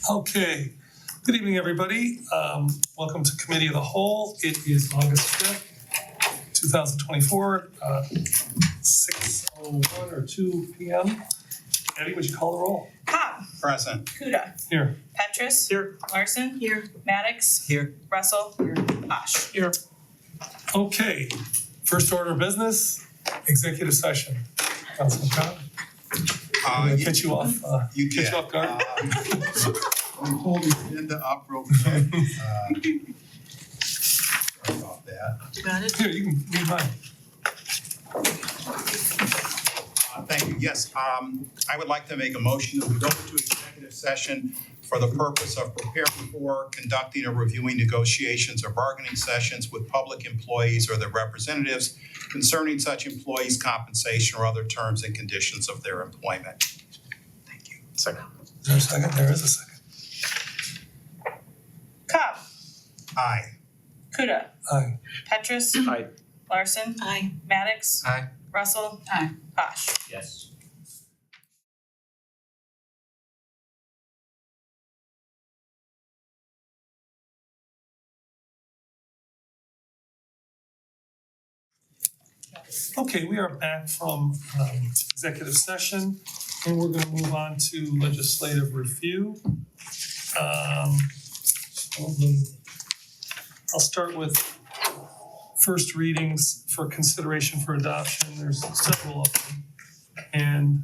Okay, good evening, everybody. Welcome to Committee of the Whole. It is August 5th, 2024, 6:01 or 2 p.m. Eddie, would you call the roll? Cobb. Present. Kuda. Here. Petrus. Here. Larson. Here. Maddox. Here. Russell. Here. Bosch. Here. Okay, first order of business, executive session. Councilman Cobb, I'm gonna catch you off, You catch did. you off guard. Let me pull the agenda up real quick. Sorry about that. You got it? Here, you can read mine. Thank you. Yes, I would like to make a motion that we go into executive session for the purpose of preparing for, conducting, or reviewing negotiations or bargaining sessions with public employees or their representatives concerning such employees' compensation or other terms and conditions of their employment. Thank you. Second. Is there a second? There is a second. Cobb. Aye. Kuda. Aye. Petrus. Aye. Larson. Aye. Maddox. Aye. Russell. Aye. Bosch. Yes. Okay, we are back from executive session, and we're gonna move on to legislative review. I'll start with first readings for consideration for adoption. There's several of them. And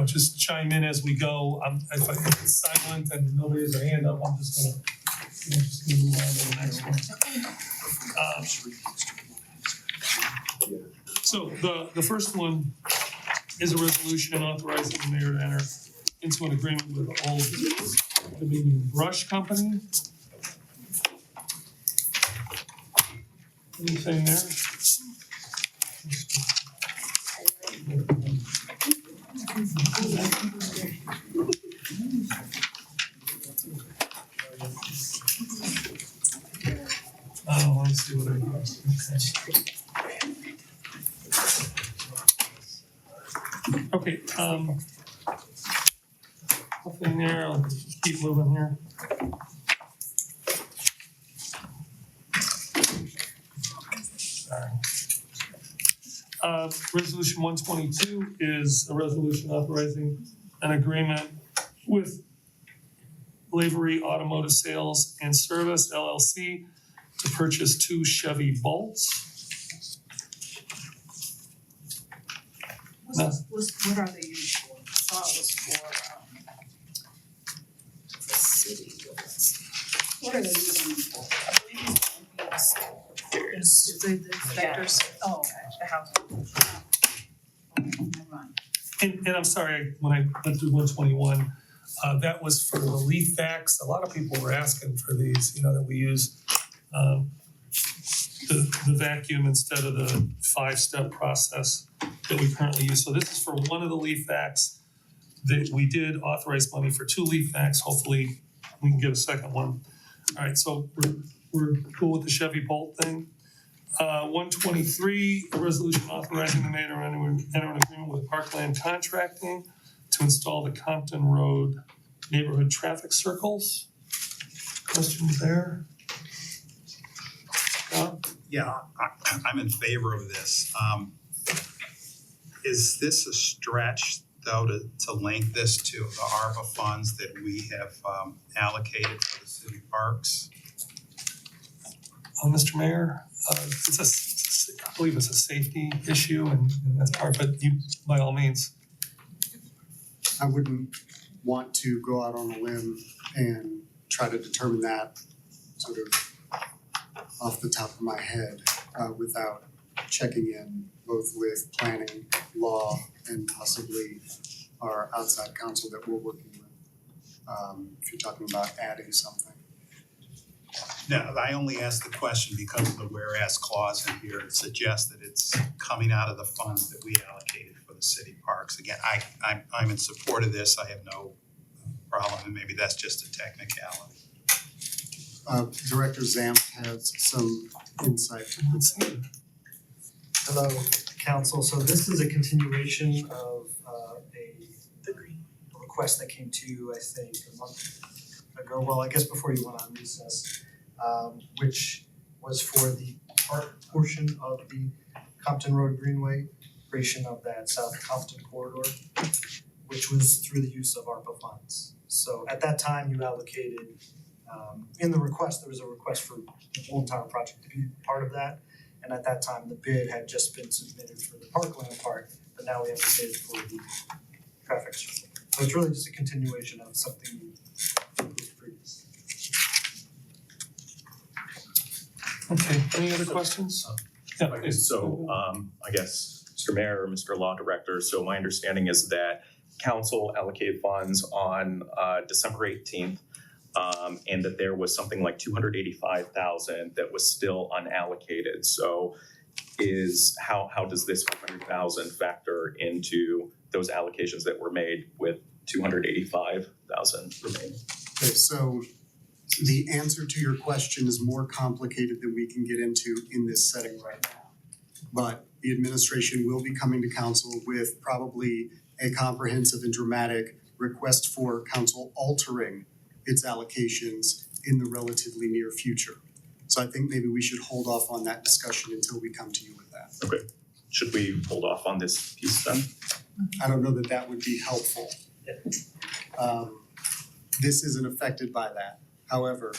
just chime in as we go. If it's silent and nobody has their hand up, I'm just gonna move on to the next one. So the first one is a resolution authorizing the mayor to enter into an agreement with Old Dominion Brush Company. Anything there? Oh, let me see what I got. Okay. Nothing there. I'll just keep moving here. Sorry. Resolution 122 is a resolution authorizing an agreement with Lavery Automotive Sales and Service LLC to purchase 2 Chevy Bolts. What are they used for? I thought it was for, the city. What are they using them for? I believe it's Is the inspectors? Oh, okay. the house. Never mind. And I'm sorry, when I went through 121, that was for the leaf vacs. A lot of people were asking for these, that we use the vacuum instead of the 5-step process that we currently use. So this is for one of the leaf vacs that we did authorize money for 2 leaf vacs. Hopefully we can get a second one. All right, so we're cool with the Chevy Bolt thing. 123, a resolution authorizing the mayor to enter an agreement with Parkland Contracting to install the Compton Road neighborhood traffic circles. Questions there? Scott? Yeah, I'm in favor of this. Is this a stretch, though, to link this to the ARPA funds that we have allocated for the city parks? Mr. Mayor, I believe it's a safety issue and that's part, but you, by all means. I wouldn't want to go out on a limb and try to determine that sort of off the top of my head without checking in both with planning, law, and possibly our outside counsel that we're working with. If you're talking about adding something. No, I only asked the question because of the whereas clause in here. It suggests that it's coming out of the funds that we allocated for the city parks. Again, I'm in support of this. I have no problem, and maybe that's just a technicality. Director Zamp has some insight. Hello, council. So this is a continuation of request that came to you, I think, a month ago, well, I guess before you went on recess, which was for the park portion of the Compton Road Greenway, creation of that South Compton corridor, which was through the use of ARPA funds. So at that time, you allocated, in the request, there was a request for the whole entire project to be part of that. And at that time, the bid had just been submitted for the parkland part, but now we have the bid for the traffic circle. So it's really just a continuation of something you approved previously. Okay, any other questions? Yeah, please. So I guess Mr. Mayor or Mr. Law Director, so my understanding is that council allocated funds on December 18th. And that there was something like $285,000 that was still unallocated. So how does this $500,000 factor into those allocations that were made with $285,000 remaining? Okay, so the answer to your question is more complicated than we can get into in this setting right now. But the administration will be coming to council with probably a comprehensive and dramatic request for council altering its allocations in the relatively near future. So I think maybe we should hold off on that discussion until we come to you with that. Okay, should we hold off on this piece then? I don't know that that would be helpful. This isn't affected by that. However,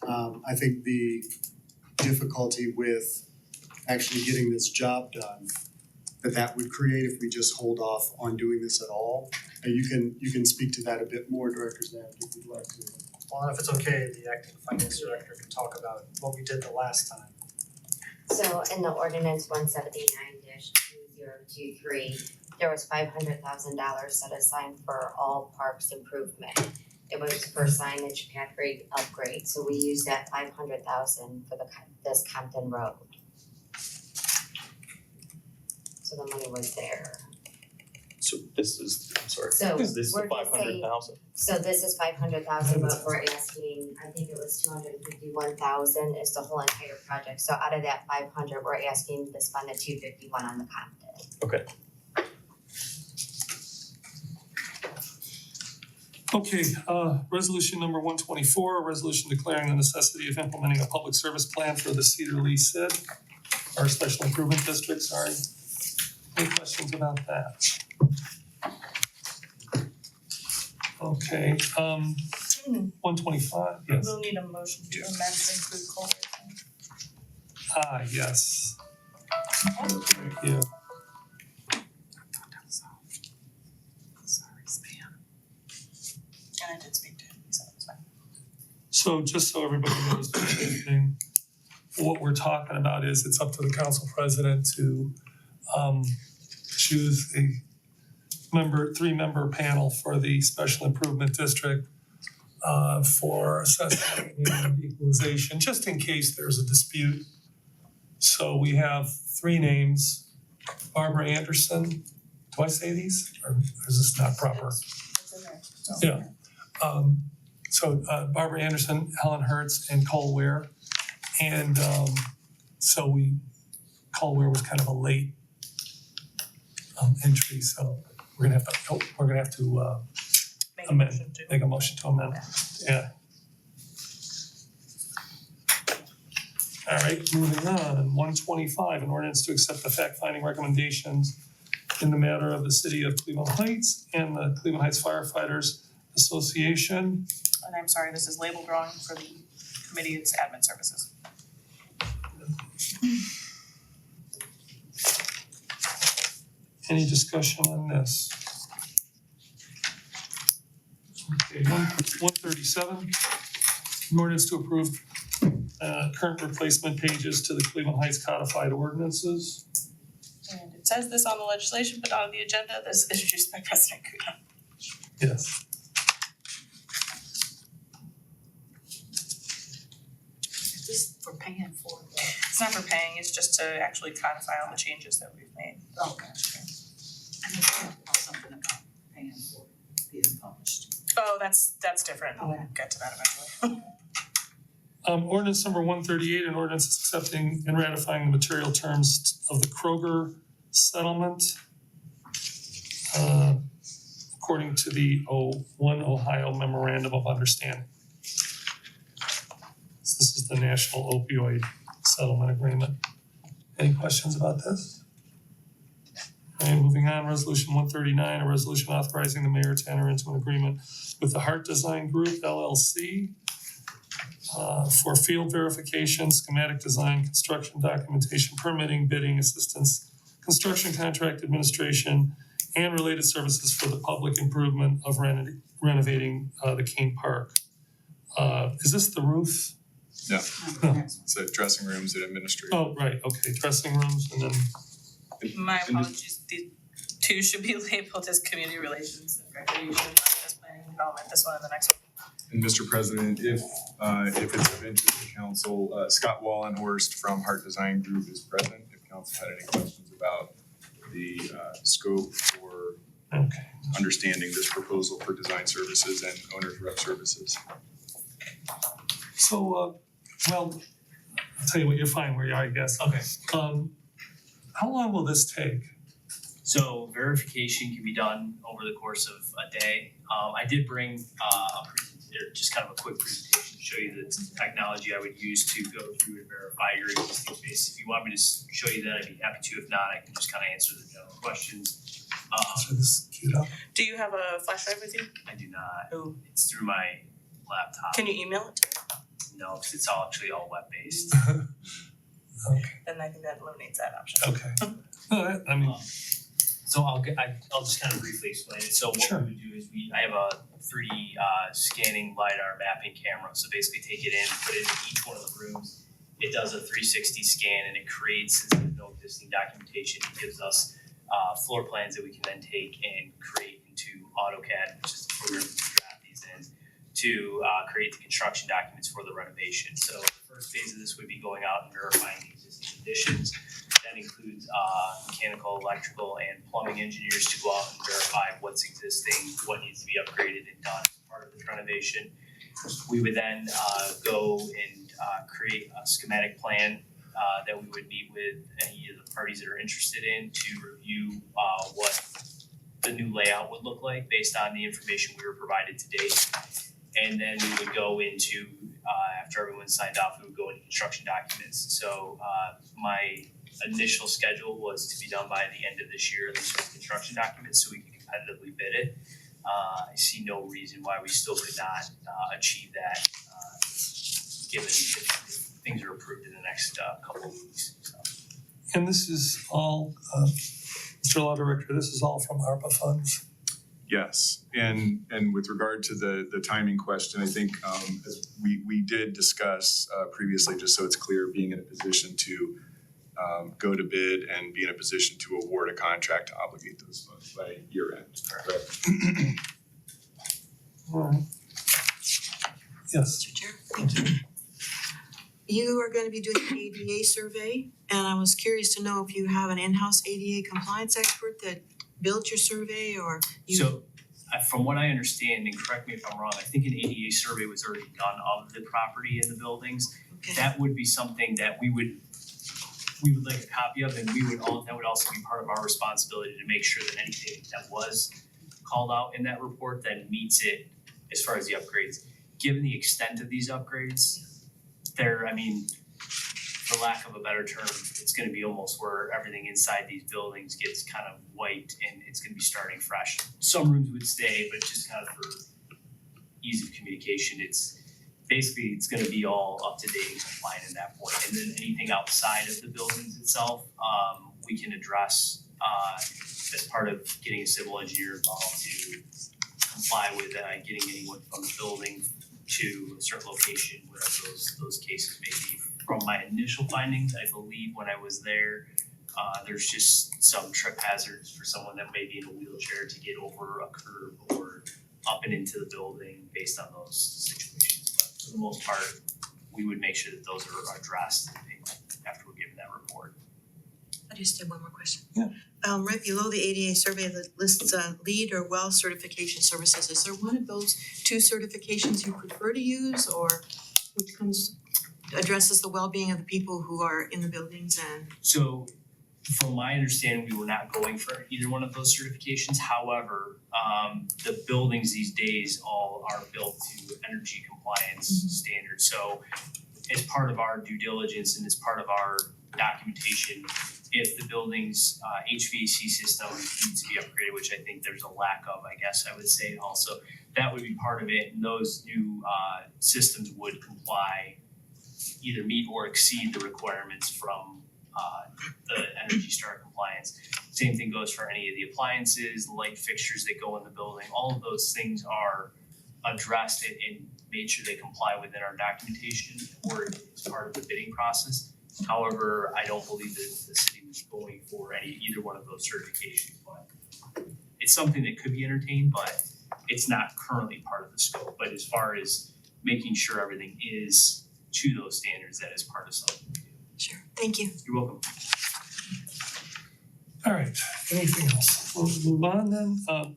I think the difficulty with actually getting this job done that would create if we just hold off on doing this at all. And you can speak to that a bit more, Director Zand, if you'd like to. Well, if it's okay, the acting finance director can talk about what we did the last time. So in the ordinance 179-2023, there was $500,000 set aside for all parks improvement. It was for signage, path grade upgrade, so we used that $500,000 for this Compton Road. So the money was there. So this is, I'm sorry, So is this the we're just saying- 500,000? So this is $500,000, but we're asking, I think it was $251,000 is the whole entire project. So out of that 500, we're asking to spend the $251 on the Compton. Okay. Okay, resolution number 124, a resolution declaring the necessity of implementing a public service plan for the Cedar Lee SID, our special improvement district, sorry. Any questions about that? Okay, 125, yes. We'll need a motion to amend to include Culver. Yes. Thank you. And I did speak to him, he said it was fine. So just so everybody knows what we're talking about is it's up to the council president to choose a three-member panel for the special improvement district for assessment and equalization, just in case there's a dispute. So we have three names: Barbara Anderson. Do I say these, or is this not proper? It's in there. So- Yeah. So Barbara Anderson, Helen Hertz, and Cole Ware. And so Cole Ware was kind of a late entry, so we're gonna have to Make a amend, motion to. make a motion to amend, yeah. All right, moving on, 125, an ordinance to accept the fact-finding recommendations in the matter of the city of Cleveland Heights and the Cleveland Heights Firefighters Association. And I'm sorry, this is label drawing for the committee, it's admin services. Any discussion on this? Okay, 137, an ordinance to approve current replacement pages to the Cleveland Heights codified ordinances. And it says this on the legislation, but not on the agenda, this is introduced by President Kudo. Yes. Is this for paying for the, It's not for paying, it's just to actually codify all the changes that we've made. oh, gotcha. I need to talk about something about paying for it being published. Oh, that's different, we'll get to that eventually. Ordinance number 138, an ordinance accepting and ratifying the material terms of the Kroger settlement. Of according to the One Ohio Memorandum of Understanding. So this is the National Opioid Settlement Agreement. Any questions about this? Okay, moving on, resolution 139, a resolution authorizing the mayor to enter into an agreement with the Hart Design Group LLC for field verification, schematic design, construction documentation, permitting, bidding, assistance, construction contract administration, and related services for the public improvement of renovating the Kane Park. Is this the roof? No, No. so dressing rooms and administrative. Oh, right, okay, dressing rooms and then, My apologies, the two should be labeled as community relations and recreation, not as planning and development, this one and the next one. And Mr. President, if it's of interest to council, Scott Wallenhorst from Hart Design Group is present. If council had any questions about the scope or okay. understanding this proposal for design services and owner's rep services. So, well, I'll tell you what, you're fine where you are, I guess. Okay, How long will this take? so verification can be done over the course of a day. I did bring just kind of a quick presentation to show you the technology I would use to go through and verify your existing space. If you want me to show you that, I'd be happy to. If not, I can just kind of answer the general questions. So this queued up. Do you have a flash drive with you? I do not. Oh. It's through my laptop. Can you email it to me? No, because it's all actually all web-based. Then I think that eliminates that option. Okay. No, I mean, So I'll just kind of briefly explain it. So what Sure. we would do is I have a 3D scanning LiDAR mapping camera. So basically take it in, put it in each one of the rooms. It does a 360 scan and it creates, since there's no existing documentation, it gives us floor plans that we can then take and create into AutoCAD, which is the program we draft these in, to create the construction documents for the renovation. So the first phase of this would be going out and verifying the existing conditions. That includes mechanical, electrical, and plumbing engineers to go out and verify what's existing, what needs to be upgraded and done as part of this renovation. We would then go and create a schematic plan that we would meet with any of the parties that are interested in to review what the new layout would look like based on the information we were provided to date. And then we would go into, after everyone's signed off, we would go into construction documents. So my initial schedule was to be done by the end of this year, at least with construction documents, so we can competitively bid it. I see no reason why we still could not achieve that, given if things are approved in the next couple of weeks. So. and this is all, Mr. Law Director, this is all from ARPA funds? Yes, and with regard to the timing question, I think as we did discuss previously, just so it's clear, being in a position to go to bid and be in a position to award a contract to obligate those funds by year end. Correct. All right. Yes, Mr. Chair, thank you. You are going to be doing an ADA survey, and I was curious to know if you have an in-house ADA compliance expert that built your survey, or you. So, from what I understand, and correct me if I'm wrong, I think an ADA survey was already done of the property and the buildings. Okay. That would be something that we would like a copy of, and that would also be part of our responsibility to make sure that anything that was called out in that report then meets it as far as the upgrades. Given the extent of these upgrades, for lack of a better term, it's gonna be almost where everything inside these buildings gets kind of wiped and it's gonna be starting fresh. Some rooms would stay, but just kind of for ease of communication, it's gonna be all up to date and compliant at that point. And then anything outside of the buildings itself, we can address as part of getting a civil engineer involved to comply with getting anyone from the building to a certain location, whatever those cases may be. From my initial findings, I believe when I was there, there's just some trip hazards for someone that may be in a wheelchair to get over a curb or up and into the building based on those situations. But for the most part, we would make sure that those are addressed after we're given that report. I just have one more question. Yeah. Right below the ADA survey that lists LEED or WELL certification services, is there one of those two certifications you prefer to use, or which addresses the well-being of the people who are in the buildings and? So from my understanding, we were not going for either one of those certifications. However, the buildings these days all are built to energy compliance standards. So as part of our due diligence and as part of our documentation, if the building's HVAC system needs to be upgraded, which I think there's a lack of, I guess I would say also, that would be part of it, and those new systems would comply, either meet or exceed the requirements from the Energy Star compliance. Same thing goes for any of the appliances, light fixtures that go in the building. All of those things are addressed and made sure they comply within our documentation or as part of the bidding process. However, I don't believe that the city was going for either one of those certifications, but it's something that could be entertained, but it's not currently part of the scope. But as far as making sure everything is to those standards, that is part of something we do. Sure, thank you. You're welcome. All right, anything else? We'll move on then.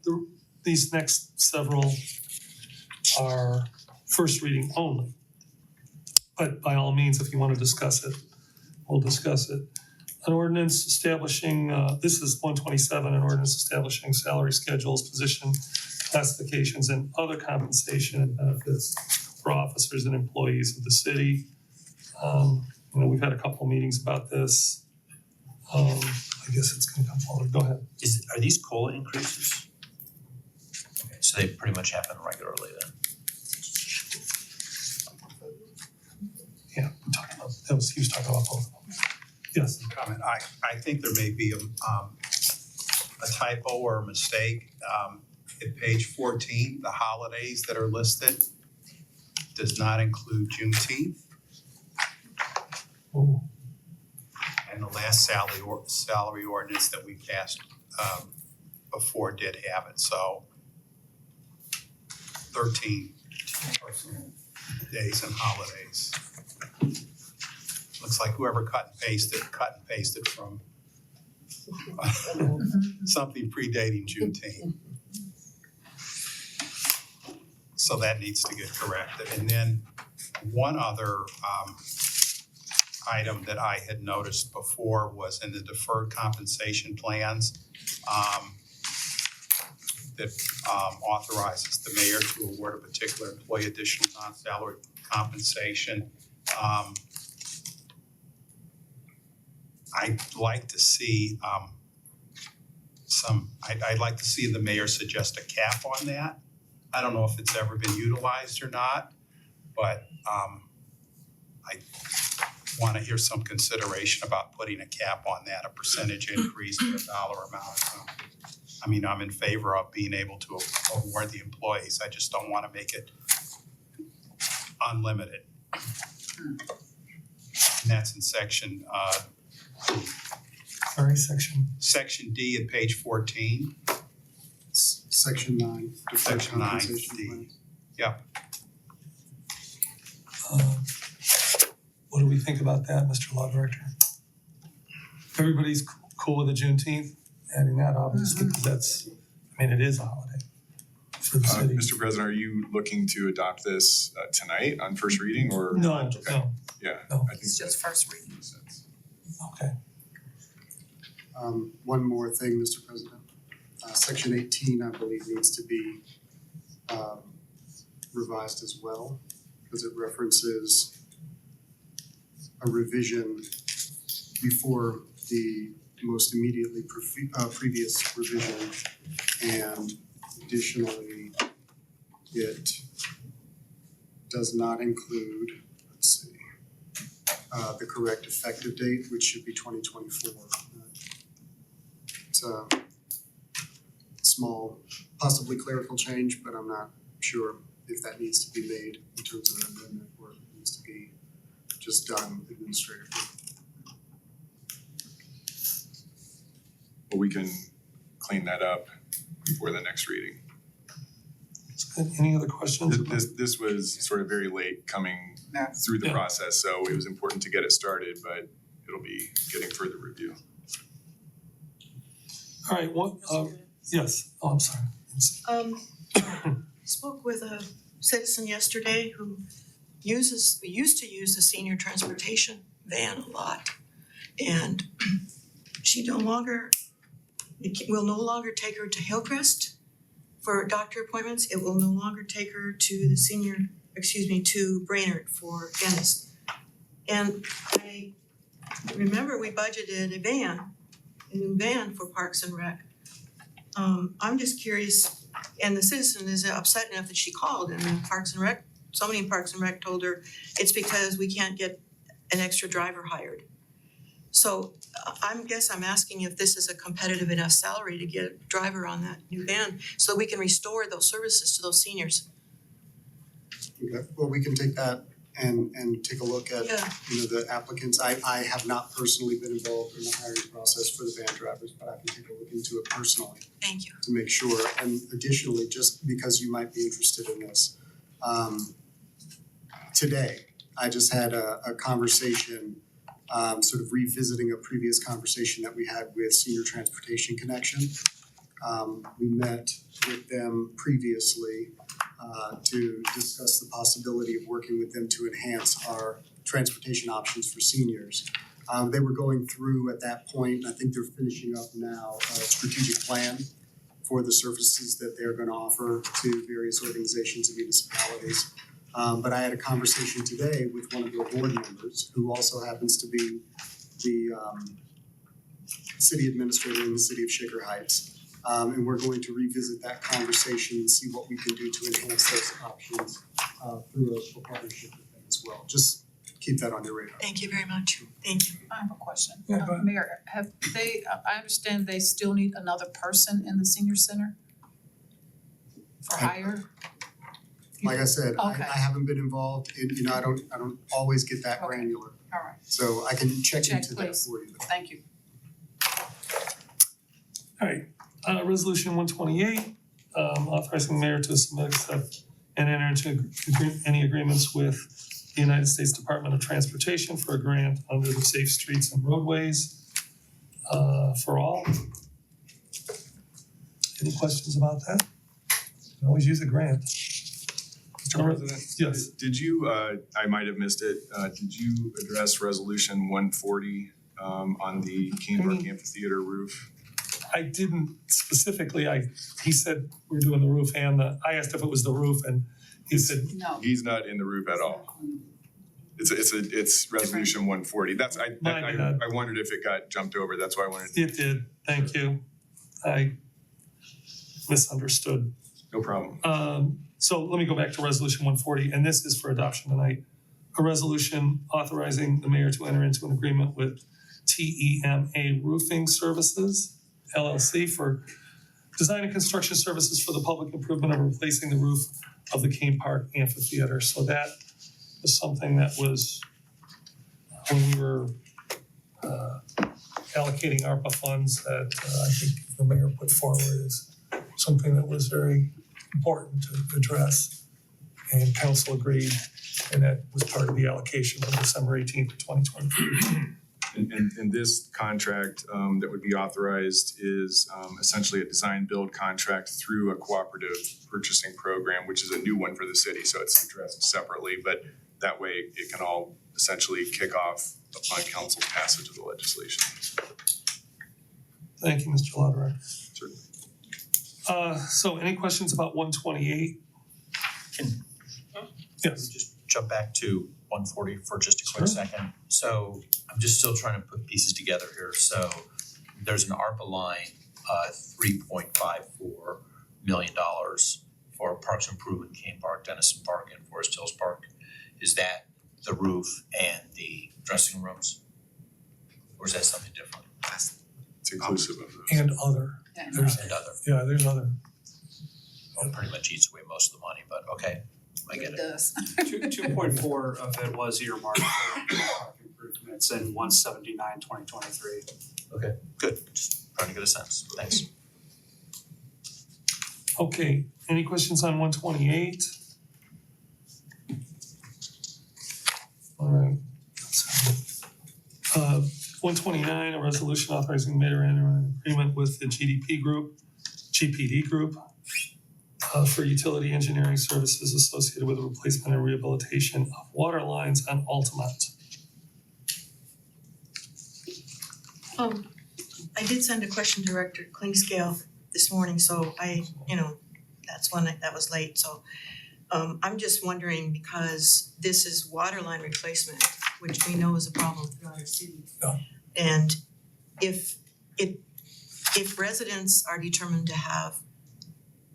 These next several are first reading only. But by all means, if you want to discuss it, we'll discuss it. An ordinance establishing, this is 127, an ordinance establishing salary schedules, position classifications, and other compensation and benefits for officers and employees of the city. We've had a couple of meetings about this. I guess it's gonna come forward. Go ahead. Are these COLA increases? Okay, so they pretty much happen regularly then? Yeah, we're talking about, he was talking about both of them. Yes. Comment, I think there may be a typo or a mistake. At page 14, the holidays that are listed does not include Juneteenth. Oh, And the last salary ordinance that we passed before did have it, so 13 days and holidays. Looks like whoever cut and pasted from something predating Juneteenth. So that needs to get corrected. And then one other item that I had noticed before was in the deferred compensation plans that authorizes the mayor to award a particular employee additional non-salary compensation. I'd like to see I'd like to see the mayor suggest a cap on that. I don't know if it's ever been utilized or not, but I want to hear some consideration about putting a cap on that, a percentage increase or a dollar amount or something. I mean, I'm in favor of being able to award the employees. I just don't want to make it unlimited. And that's in section section D at page 14. Section 9, deferred Section 9, compensation D. plan. Yep. What do we think about that, Mr. Law Director? Everybody's cool with the Juneteenth, adding that obviously, because it is a holiday for the city. Mr. President, are you looking to adopt this tonight on first reading or? No, Okay. no, Yeah, No. I think It's just that first reading. makes sense. okay. One more thing, Mr. President. Section 18, I believe, needs to be revised as well, because it references a revision before the most immediately previous revision, and additionally, it does not include, let's see, the correct effective date, which should be 2024. It's a small, possibly clerical change, but I'm not sure if that needs to be made in terms of an amendment or if it needs to be just done administratively. Well, we can clean that up before the next reading. That's good. Any other questions? This was sort of very late coming through the Yeah. process, so it was important to get it started, but it'll be getting further review. All right, yes, oh, I'm sorry. Spoke with a citizen yesterday who used to use the senior transportation van a lot. And she no longer, will no longer take her to Hillcrest for doctor appointments. It will no longer take her to to Brainerd for dentist. And I remember we budgeted a new van for Parks and Rec. I'm just curious, and the citizen is upset enough that she called, and Parks and Rec, somebody in Parks and Rec told her it's because we can't get an extra driver hired. So I'm asking if this is a competitive enough salary to get a driver on that new van so that we can restore those services to those seniors. Okay, well, we can take that and take a look at, Yeah. the applicants. I have not personally been involved in the hiring process for the van drivers, but I can take a look into it personally Thank you. to make sure. And additionally, just because you might be interested in this, today, I just had a conversation, sort of revisiting a previous conversation that we had with Senior Transportation Connection. We met with them previously to discuss the possibility of working with them to enhance our transportation options for seniors. They were going through at that point, and I think they're finishing up now, a strategic plan for the services that they're gonna offer to various organizations and municipalities. But I had a conversation today with one of their board members, who also happens to be the city administrator in the city of Shaker Heights. And we're going to revisit that conversation and see what we can do to enhance those options through a partnership with them as well. Just keep that on your radar. Thank you very much. Thank you. I have a question. Yeah, go ahead. Mayor, have they, I understand they still need another person in the senior center for hire? Like I said, Okay. I haven't been involved in, I don't always get that Okay. granular. All right, So I can check Check, into that please. for you. thank you. Alright, resolution 128, authorizing the mayor to submit, accept, and enter into any agreements with the United States Department of Transportation for a grant under the Safe Streets and Roadways for all. Any questions about that? You can always use a grant. Mr. President? Yes. Did you, I might have missed it, did you address resolution 140 on the Kane Park Amphitheater roof? I didn't specifically, he said we're doing the roof and I asked if it was the roof and he said, No. He's not in the roof at all. It's resolution 140. That's, I My bad. wondered if it got jumped over. That's why I wanted. it did, thank you. I misunderstood. No problem. So let me go back to resolution 140, and this is for adoption tonight. A resolution authorizing the mayor to enter into an agreement with TEMA Roofing Services LLC for design and construction services for the public improvement of replacing the roof of the Kane Park Amphitheater. So that was something that was, when we were allocating ARPA funds, that I think the mayor put forward as something that was very important to address. And council agreed, and that was part of the allocation from December 18th of 2023. And this contract that would be authorized is essentially a design build contract through a cooperative purchasing program, which is a new one for the city, so it's addressed separately, but that way it can all essentially kick off upon council's passage of the legislation. Thank you, Mr. Lauderer. Certainly. So any questions about 128? Can Yes. we just jump back to 140 for just a quick Sure. second? So I'm just still trying to put pieces together here. So there's an ARPA line, $3.54 million for Parks Improvement, Kane Park, Dennison Park, and Forest Hills Park. Is that the roof and the dressing rooms? Or is that something different? It's inclusive of those. And other, there's, And other, yeah, there's other. well, pretty much eats away most of the money, but okay, I get it. does. 2.4 of it was earmarked for park improvements in 179/2023. Okay, good, just trying to get a sense, thanks. Okay, any questions on 128? All right. 129, a resolution authorizing the mayor to enter an agreement with the GPD Group for utility engineering services associated with the replacement and rehabilitation of water lines on Altamont. I did send a question to Director Klingscale this morning, so that's when that was late, so I'm just wondering, because this is water line replacement, which we know is a problem throughout our city. Yeah. And if residents are determined to have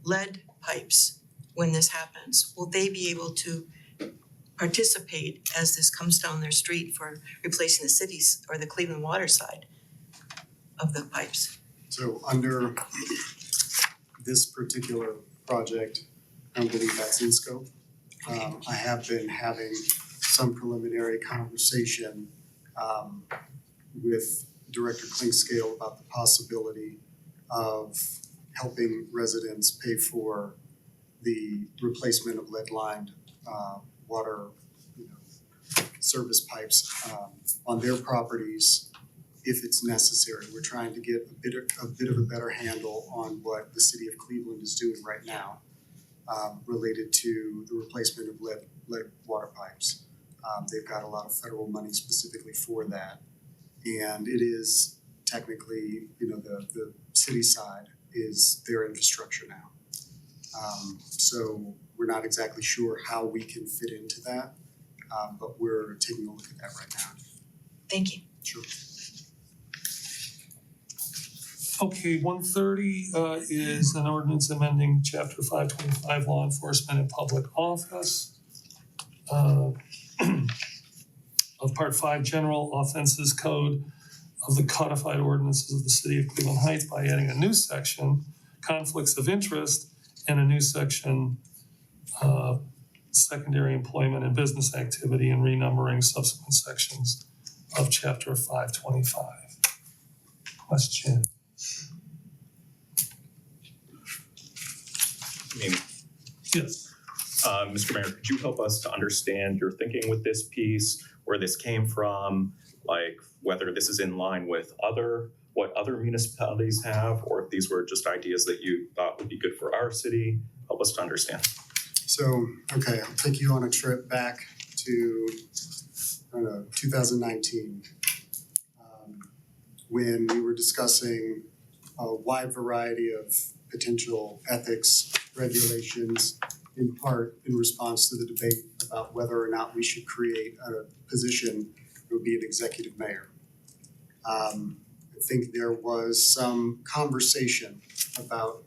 lead pipes when this happens, will they be able to participate as this comes down their street for replacing the cities or the Cleveland water side of the pipes? So under this particular project, I don't believe that's in scope. I have been having some preliminary conversation with Director Klingscale about the possibility of helping residents pay for the replacement of lead-lined water, service pipes on their properties if it's necessary. We're trying to get a bit of a better handle on what the city of Cleveland is doing right now related to the replacement of lead water pipes. They've got a lot of federal money specifically for that. And it is technically, the city side is their infrastructure now. So we're not exactly sure how we can fit into that, but we're taking a look at that right now. Thank you. Sure. Okay, 130 is an ordinance amending chapter 525 law enforcement in public office of part 5 general offenses code of the codified ordinances of the city of Cleveland Heights by adding a new section, conflicts of interest, and a new section, secondary employment and business activity, and renumbering subsequent sections of chapter 525. Question? Yes. Mr. Mayor, could you help us to understand your thinking with this piece, where this came from, like whether this is in line with what other municipalities have, or if these were just ideas that you thought would be good for our city? Help us to understand. So, okay, I'll take you on a trip back to, 2019, when we were discussing a wide variety of potential ethics regulations, in part in response to the debate about whether or not we should create a position that would be an executive mayor. I think there was some conversation about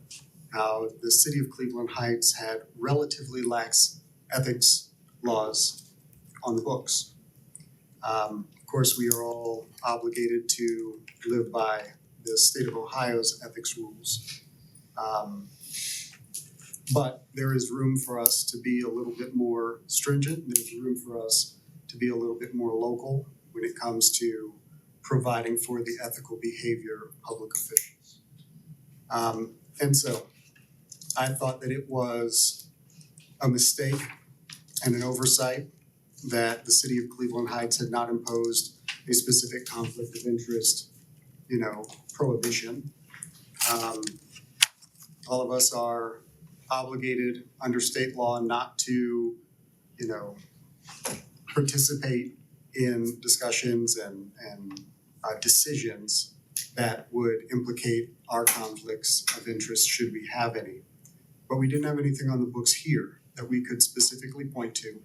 how the city of Cleveland Heights had relatively lax ethics laws on the books. Of course, we are all obligated to live by the state of Ohio's ethics rules. But there is room for us to be a little bit more stringent. There's room for us to be a little bit more local when it comes to providing for the ethical behavior of public officials. And so I thought that it was a mistake and an oversight that the city of Cleveland Heights had not imposed a specific conflict of interest, prohibition. All of us are obligated under state law not to, participate in discussions and decisions that would implicate our conflicts of interest should we have any. But we didn't have anything on the books here that we could specifically point to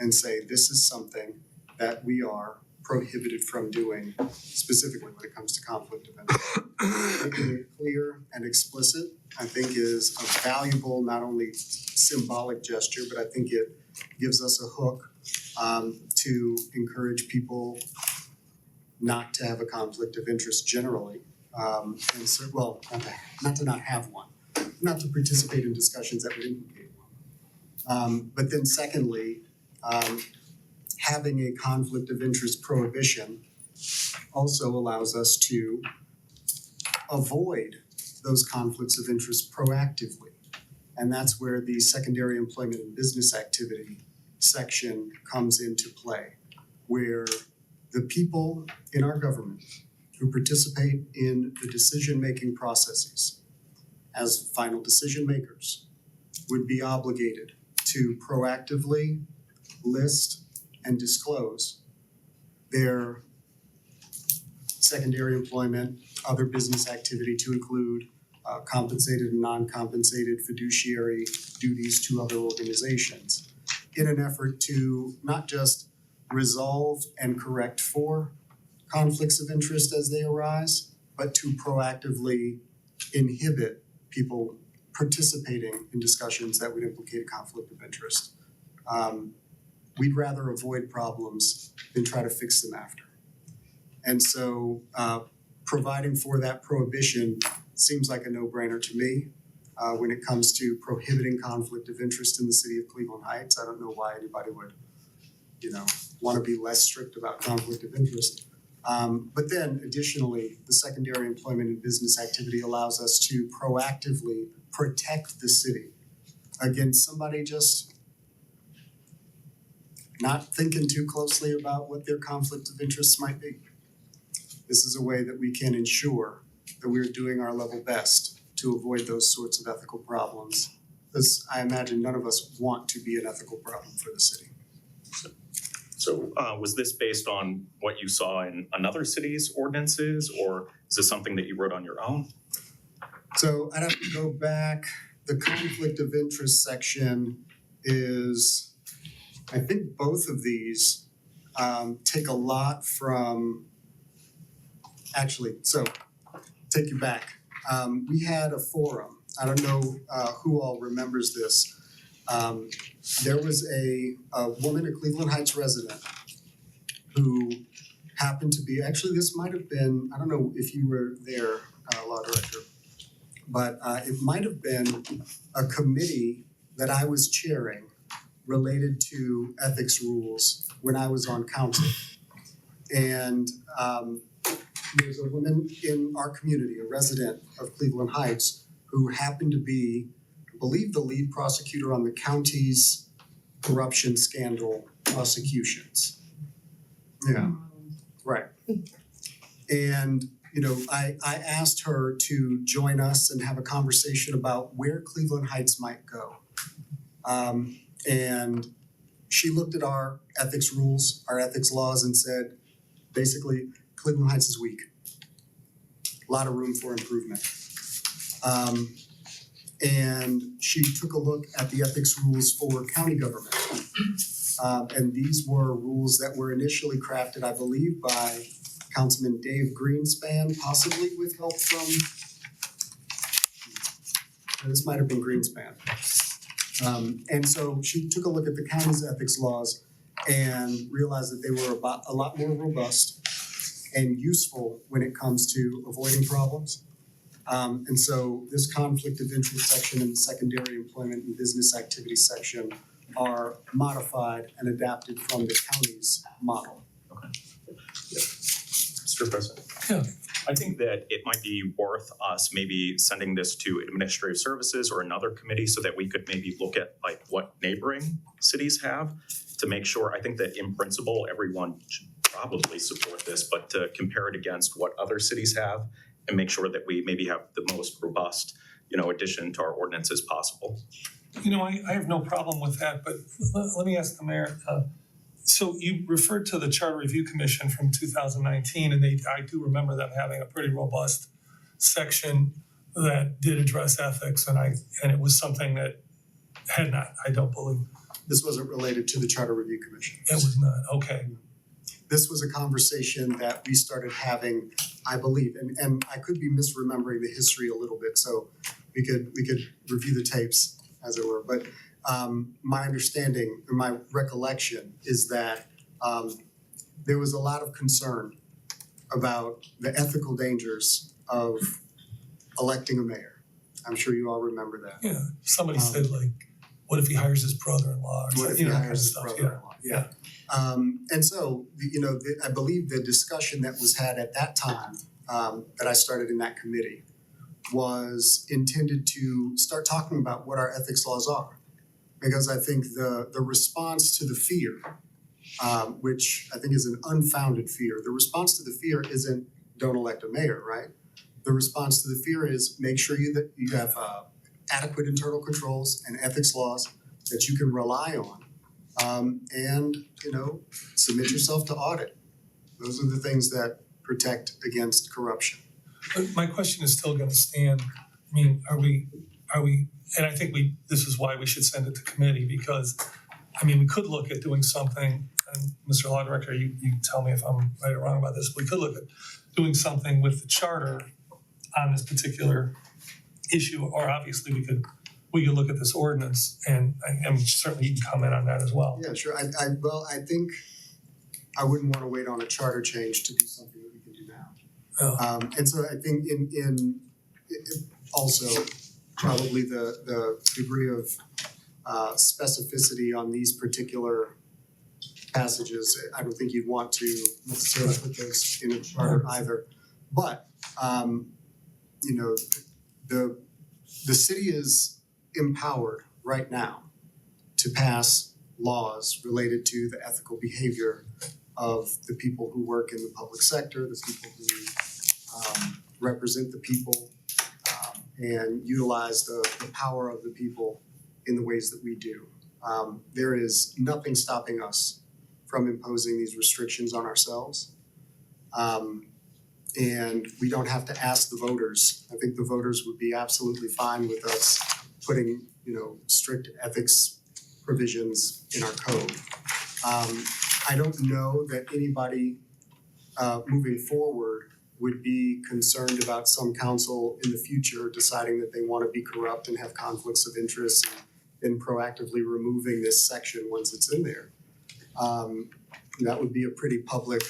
and say, this is something that we are prohibited from doing specifically when it comes to conflict of interest. Making it clear and explicit, I think, is a valuable, not only symbolic gesture, but I think it gives us a hook to encourage people not to have a conflict of interest generally. And so, well, not to not have one, not to participate in discussions that would implicate one. But then secondly, having a conflict of interest prohibition also allows us to avoid those conflicts of interest proactively. And that's where the secondary employment and business activity section comes into play, where the people in our government who participate in the decision-making processes as final decision makers would be obligated to proactively list and disclose their secondary employment, other business activity to include compensated and non-compensated fiduciary duties to other organizations in an effort to not just resolve and correct for conflicts of interest as they arise, but to proactively inhibit people participating in discussions that would implicate a conflict of interest. We'd rather avoid problems than try to fix them after. And so providing for that prohibition seems like a no-brainer to me. When it comes to prohibiting conflict of interest in the city of Cleveland Heights, I don't know why anybody would, want to be less strict about conflict of interest. But then additionally, the secondary employment and business activity allows us to proactively protect the city against somebody just not thinking too closely about what their conflict of interests might be. This is a way that we can ensure that we're doing our level best to avoid those sorts of ethical problems. Because I imagine none of us want to be an ethical problem for the city. So was this based on what you saw in another city's ordinances, or is this something that you wrote on your own? So I'd have to go back. The conflict of interest section is, I think both of these take a lot from, actually, so take you back. We had a forum. I don't know who all remembers this. There was a woman, a Cleveland Heights resident, who happened to be, actually this might have been, I don't know if you were there, law director, but it might have been a committee that I was chairing related to ethics rules when I was on council. And there's a woman in our community, a resident of Cleveland Heights, who happened to be, I believe, the lead prosecutor on the county's corruption scandal prosecutions. Yeah, right. And, I asked her to join us and have a conversation about where Cleveland Heights might go. And she looked at our ethics rules, our ethics laws, and said, basically, Cleveland Heights is weak. A lot of room for improvement. And she took a look at the ethics rules for county government. And these were rules that were initially crafted, I believe, by Councilman Dave Greenspan, possibly with help from, this might have been Greenspan. And so she took a look at the county's ethics laws and realized that they were a lot more robust and useful when it comes to avoiding problems. And so this conflict of interest section and the secondary employment and business activity section are modified and adapted from the county's model. Mr. President? Yeah. I think that it might be worth us maybe sending this to Administrative Services or another committee so that we could maybe look at like what neighboring cities have to make sure. I think that in principle, everyone should probably support this, but to compare it against what other cities have and make sure that we maybe have the most robust, addition to our ordinance as possible. I have no problem with that, but let me ask the mayor. So you referred to the Charter Review Commission from 2019, and I do remember them having a pretty robust section that did address ethics, and it was something that had not, I don't believe. This wasn't related to the Charter Review Commission. It was not, okay. This was a conversation that we started having, I believe, and I could be misremembering the history a little bit, so we could review the tapes, as it were. But my understanding or my recollection is that there was a lot of concern about the ethical dangers of electing a mayor. I'm sure you all remember that. Yeah, somebody said what if he hires his brother-in-law? What if he that kind of hires his stuff, brother-in-law? Yeah. And so, I believe the discussion that was had at that time that I started in that committee was intended to start talking about what our ethics laws are. Because I think the response to the fear, which I think is an unfounded fear, the response to the fear isn't don't elect a mayor, right? The response to the fear is make sure that you have adequate internal controls and ethics laws that you can rely on, and submit yourself to audit. Those are the things that protect against corruption. But my question is still gonna stand. I mean, are we, and I think this is why we should send it to committee, because, I mean, we could look at doing something, and Mr. Law Director, you tell me if I'm right or wrong about this, we could look at doing something with the charter on this particular issue, or obviously we could look at this ordinance, and certainly you can comment on that as well. Yeah, sure. I think I wouldn't wanna wait on a charter change to do something that we can do now. Oh. And so I think also probably the degree of specificity on these particular passages, I don't think you'd want to necessarily put those in a charter either. But you know, the city is empowered right now to pass laws related to the ethical behavior of the people who work in the public sector, the people who represent the people, and utilize the power of the people in the ways that we do. There is nothing stopping us from imposing these restrictions on ourselves. And we don't have to ask the voters. I think the voters would be absolutely fine with us putting, you know, strict ethics provisions in our code. I don't know that anybody moving forward would be concerned about some council in the future deciding that they want to be corrupt and have conflicts of interest and proactively removing this section once it's in there. That would be a pretty public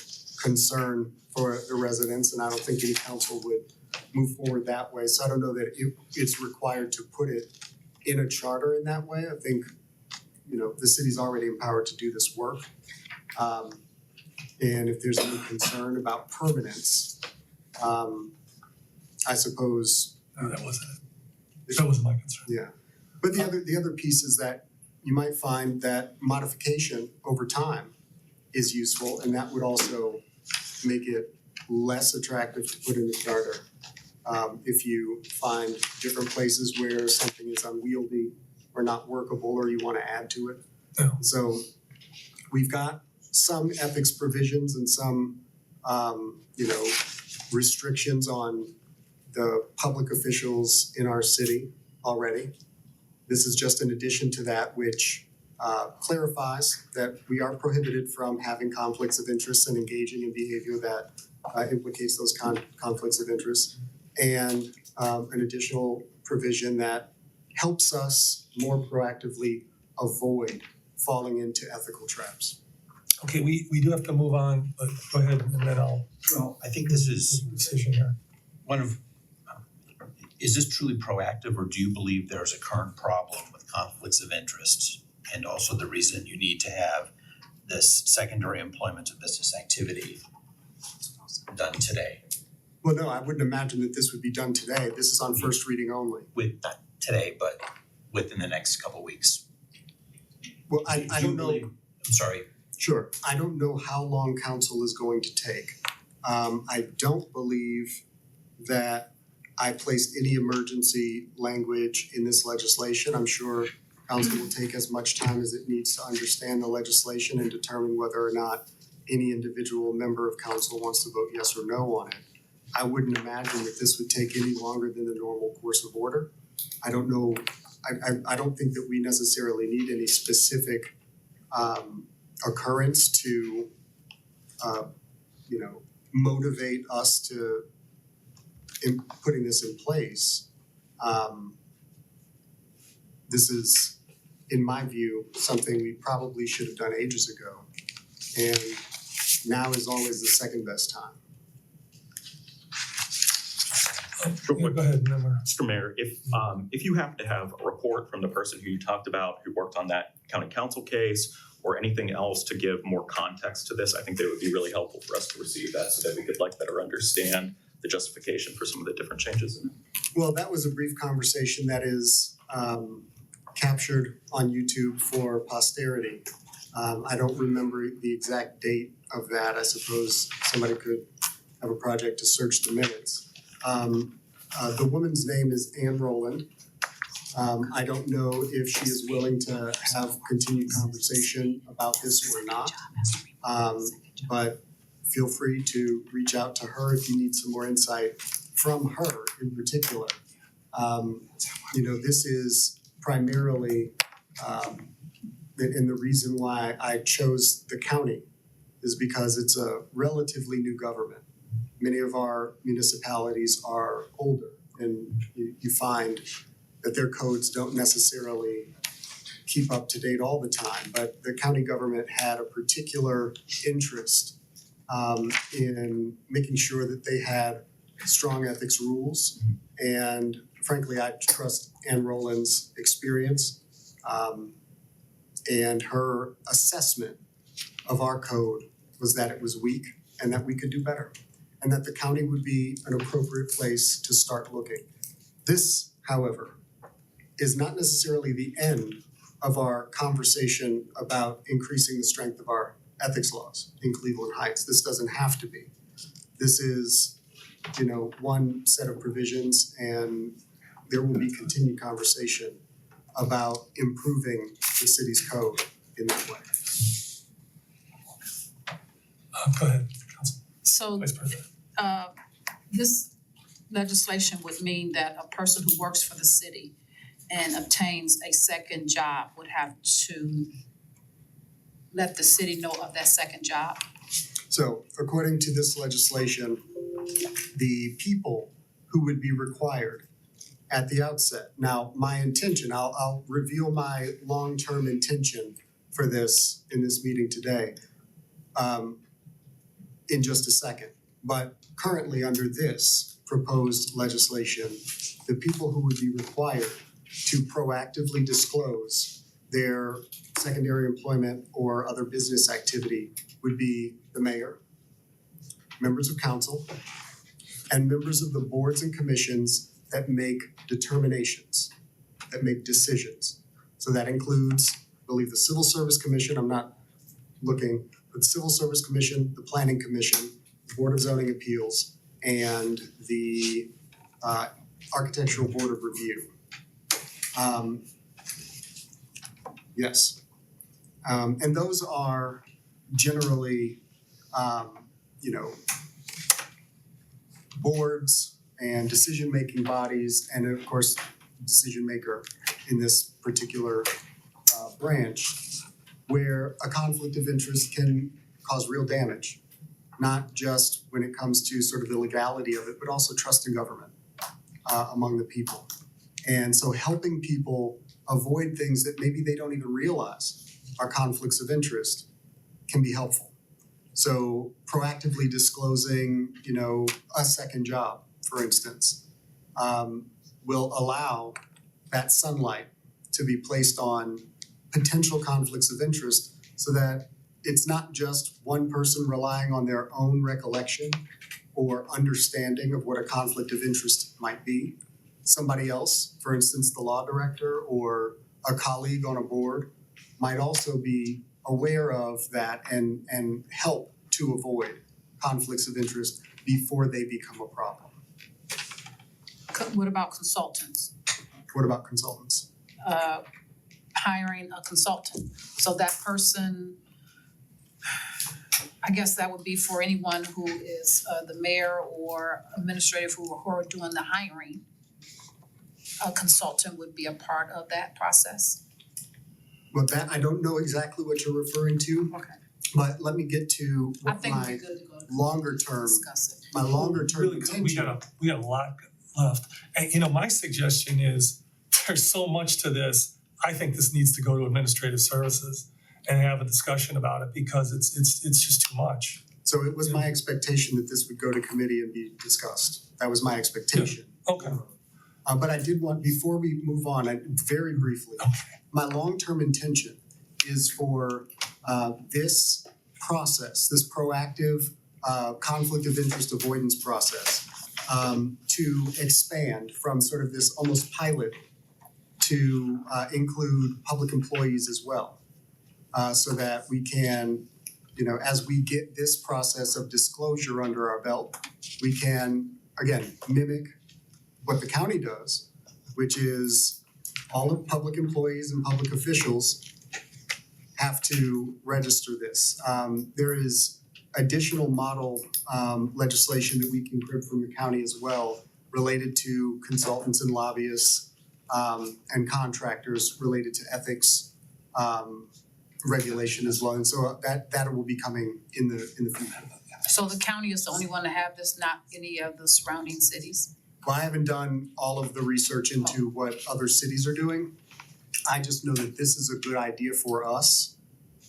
concern for the residents, and I don't think any council would move forward that way. So I don't know that it's required to put it in a charter in that way. I think, you know, the city's already empowered to do this work. And if there's any concern about permanence, I suppose. No, that wasn't it. That wasn't my concern. Yeah. But the other piece is that you might find that modification over time is useful, and that would also make it less attractive to put in the charter. If you find different places where something is unwieldy or not workable, or you want to add to it. Yeah. So we've got some ethics provisions and some, you know, restrictions on the public officials in our city already. This is just an addition to that, which clarifies that we are prohibited from having conflicts of interest and engaging in behavior that implicates those conflicts of interest, and an additional provision that helps us more proactively avoid falling into ethical traps. Okay, we do have to move on, but go ahead and then I'll Well, I think this is make a decision here. one of, is this truly proactive, or do you believe there's a current problem with conflicts of interest? And also the reason you need to have this secondary employment of business activity done today? Well, no, I wouldn't imagine that this would be done today. This is on first reading only. Not today, but within the next couple weeks. Well, I Do don't you know. believe- I'm sorry, Sure. I don't know how long council is going to take. I don't believe that I placed any emergency language in this legislation. I'm sure council will take as much time as it needs to understand the legislation and determine whether or not any individual member of council wants to vote yes or no on it. I wouldn't imagine that this would take any longer than the normal course of order. I don't know, I don't think that we necessarily need any specific occurrence to you know, motivate us to putting this in place. This is, in my view, something we probably should have done ages ago. And now is always the second best time. Yeah, go ahead, and then we're. Mr. Mayor, if you happen to have a report from the person who you talked about who worked on that county council case or anything else to give more context to this, I think that would be really helpful for us to receive that so that we could better understand the justification for some of the different changes. Well, that was a brief conversation that is captured on YouTube for posterity. I don't remember the exact date of that. I suppose somebody could have a project to search the minutes. The woman's name is Ann Rowland. I don't know if she is willing to have continued conversation about this or not. But feel free to reach out to her if you need some more insight from her in particular. This is primarily, and the reason why I chose the county is because it's a relatively new government. Many of our municipalities are older, and you find that their codes don't necessarily keep up to date all the time, but the county government had a particular interest in making sure that they had strong ethics rules. And frankly, I trust Ann Rowland's experience and her assessment of our code was that it was weak and that we could do better, and that the county would be an appropriate place to start looking. This, however, is not necessarily the end of our conversation about increasing the strength of our ethics laws in Cleveland Heights. This doesn't have to be. This is, one set of provisions, and there will be continued conversation about improving the city's code in that way. Go ahead, Council So Vice President. this legislation would mean that a person who works for the city and obtains a second job would have to let the city know of that second job. So according to this legislation, the people who would be required at the outset. Now, my intention, I'll reveal my long-term intention for this in this meeting today in just a second. But currently under this proposed legislation, the people who would be required to proactively disclose their secondary employment or other business activity would be the mayor, members of council, and members of the boards and commissions that make determinations, that make decisions. So that includes, I believe, the Civil Service Commission, I'm not looking, but the Civil Service Commission, the Planning Commission, the Board of Zoning Appeals, and the Architectural Board of Review. Yes. And those are generally, boards and decision-making bodies, and of course, decision maker in this particular branch, where a conflict of interest can cause real damage, not just when it comes to sort of the legality of it, but also trust in government among the people. And so helping people avoid things that maybe they don't even realize are conflicts of interest can be helpful. So proactively disclosing, a second job, for instance, will allow that sunlight to be placed on potential conflicts of interest so that it's not just one person relying on their own recollection or understanding of what a conflict of interest might be. Somebody else, for instance, the law director or a colleague on a board, might also be aware of that and help to avoid conflicts of interest before they become a problem. What about consultants? What about consultants? Hiring a consultant, so that person, I guess that would be for anyone who is the mayor or administrative who are doing the hiring. A consultant would be a part of that process. Well, that, I don't know exactly what you're referring to, Okay. but let me get to I what think it'd my be good to go longer term, discuss it. my longer term Really quick, we intention. got a lot left. And my suggestion is, there's so much to this. I think this needs to go to administrative services and have a discussion about it because it's just too much. So it was my expectation that this would go to committee and be discussed. That was my expectation. Okay. But I did want, before we move on, very briefly, my long-term intention is for this process, this proactive conflict of interest avoidance process, to expand from sort of this almost pilot to include public employees as well, so that we can, as we get this process of disclosure under our belt, we can, again, mimic what the county does, which is all of public employees and public officials have to register this. There is additional model legislation that we can crib from the county as well related to consultants and lobbyists and contractors related to ethics regulation as well. And so that will be coming in the future. So the county is the only one to have this, not any of the surrounding cities? Well, I haven't done all of the research into what other cities are doing. I just know that this is a good idea for us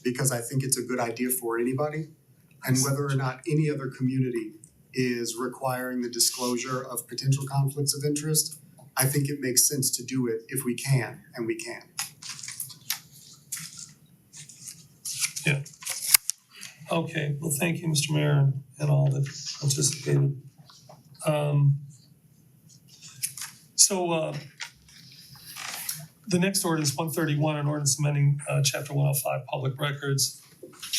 because I think it's a good idea for anybody. And whether or not any other community is requiring the disclosure of potential conflicts of interest, I think it makes sense to do it if we can, and we can. Okay, well, thank you, Mr. Mayor, and all that participated. The next ordinance 131, an ordinance amending chapter 105 public records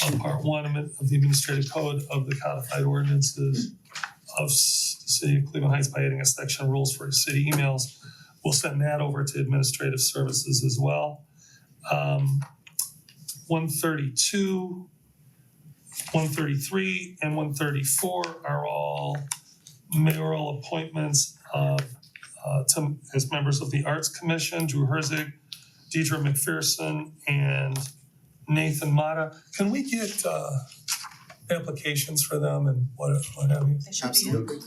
of part 1 of the administrative code of the codified ordinances of the city of Cleveland Heights by adding a section rules for city emails. We'll send that over to administrative services as well. 132, 133, and 134 are all mayoral appointments as members of the Arts Commission, Drew Herzig, Deidre McPherson, and Nathan Mata. Can we get applications for them and what have you? Absolutely.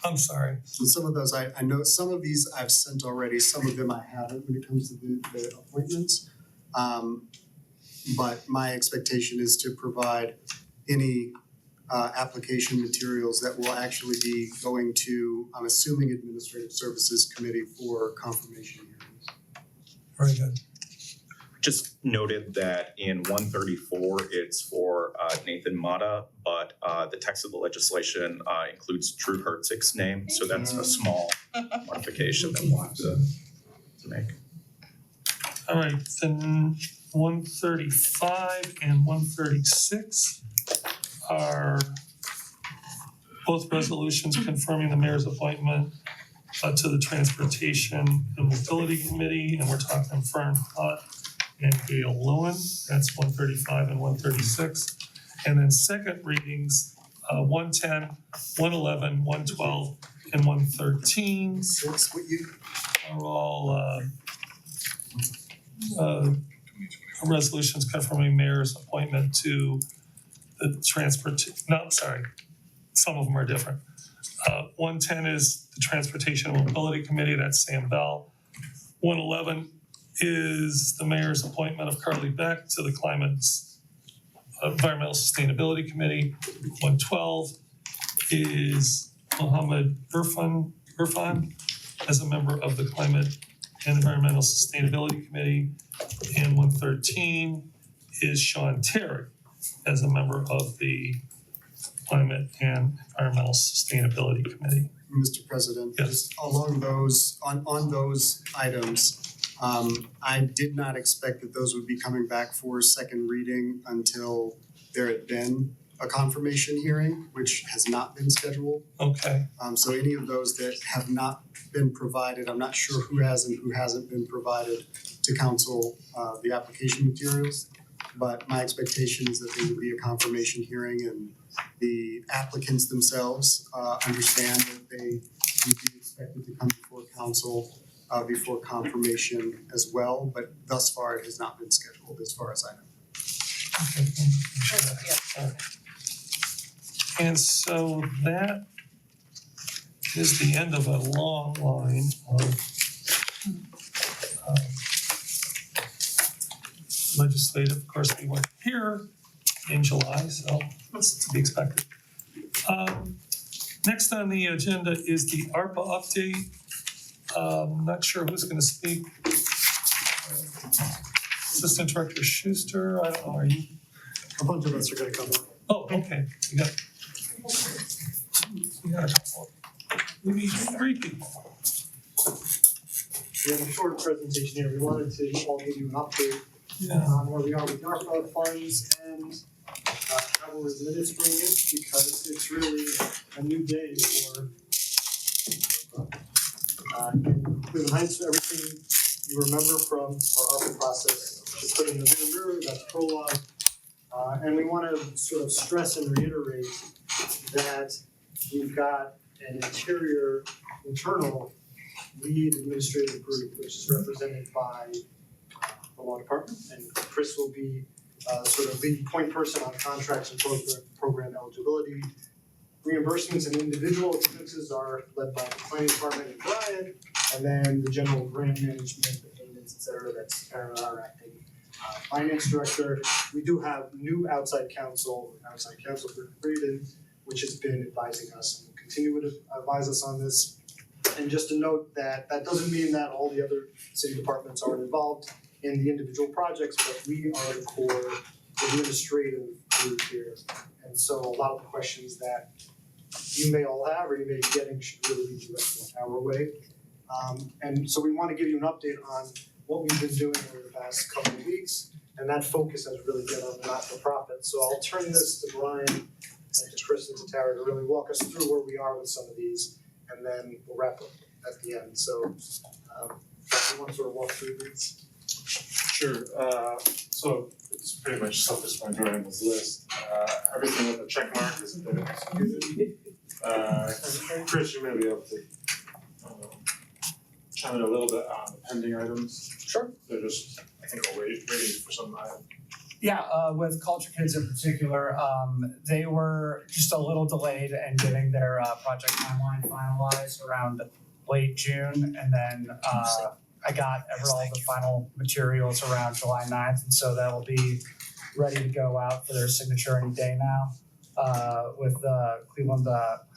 I'm sorry. So some of those, I know some of these I've sent already, some of them I haven't when it comes to the appointments. But my expectation is to provide any application materials that will actually be going to, I'm assuming, Administrative Services Committee for confirmation hearings. Very good. Just noted that in 134, it's for Nathan Mata, but the text of the legislation includes Drew Herzig's name, so that's a small modification that we'll have to make. All right, then 135 and 136 are both resolutions confirming the mayor's appointment to the Transportation and Mobility Committee, and we're talking Fern Hutt and Gail Lewin. That's 135 and 136. And then second readings, 110, 111, 112, and 113 are all resolutions confirming mayor's appointment to the some of them are different. 110 is the Transportation and Mobility Committee, that's Sam Bell. 111 is the mayor's appointment of Carly Beck to the Environmental Sustainability Committee. 112 is Mohammed Irfan as a member of the Climate and Environmental Sustainability Committee. And 113 is Sean Terry as a member of the Climate and Environmental Sustainability Committee. Mr. President, Yes. just along those, on those items, I did not expect that those would be coming back for second reading until there had been a confirmation hearing, which has not been scheduled. Okay, So any of those that have not been provided, I'm not sure who has and who hasn't been provided to council the application materials. But my expectation is that there will be a confirmation hearing and the applicants themselves understand that they would be expected to come before council before confirmation as well. But thus far, it has not been scheduled as far as I know. okay, thank you. All right. And so that is the end of a long line of legislative. Of course, we weren't here in July, so that's to be expected. Next on the agenda is the ARPA update. Not sure who's gonna speak. Assistant Director Schuster, I don't know, are you? A bunch of us are gonna come up. Oh, okay, we got a couple, maybe 3 people. We have a short presentation here. We wanted to all give you an update Yeah, on where we are with ARPA funds and how we're administering it, because it's really a new day for in Cleveland Heights. Everything you remember from our ARPA process is put in the rear mirror, that's prologue. And we wanna sort of stress and reiterate that we've got an internal lead administrative group, which is represented by the law department, and Chris will be sort of lead point person on contracts and program eligibility. Reimbursements and individual expenses are led by the planning department and Brian, and then the general grant management, the payments, et cetera, that's Karen, our acting finance director. We do have new outside counsel for Braden, which has been advising us and will continue to advise us on this. And just to note that that doesn't mean that all the other city departments aren't involved in the individual projects, but we are the core administrative group here. And so a lot of the questions that you may all have or you may be getting should really be directed our way. And so we want to give you an update on what we've been doing over the past couple of weeks, and that focus has really been on the not-for-profit. So I'll turn this to Brian and to Chris and to Tara to really walk us through where we are with some of these, and then we'll wrap up at the end. So you want to sort of walk through these? Sure, so it's pretty much self-explanatory on this list. Everything with a check mark has been executed. Chris, you may be able to chime in a little bit on the pending items. Sure. They're just, I think, waiting for some item. Yeah, with Culture Kids in particular, they were just a little delayed in getting their project timeline finalized around late June, and then I got all the final materials around July 9th, and so that will be ready to go out for their signature any day now with the Cleveland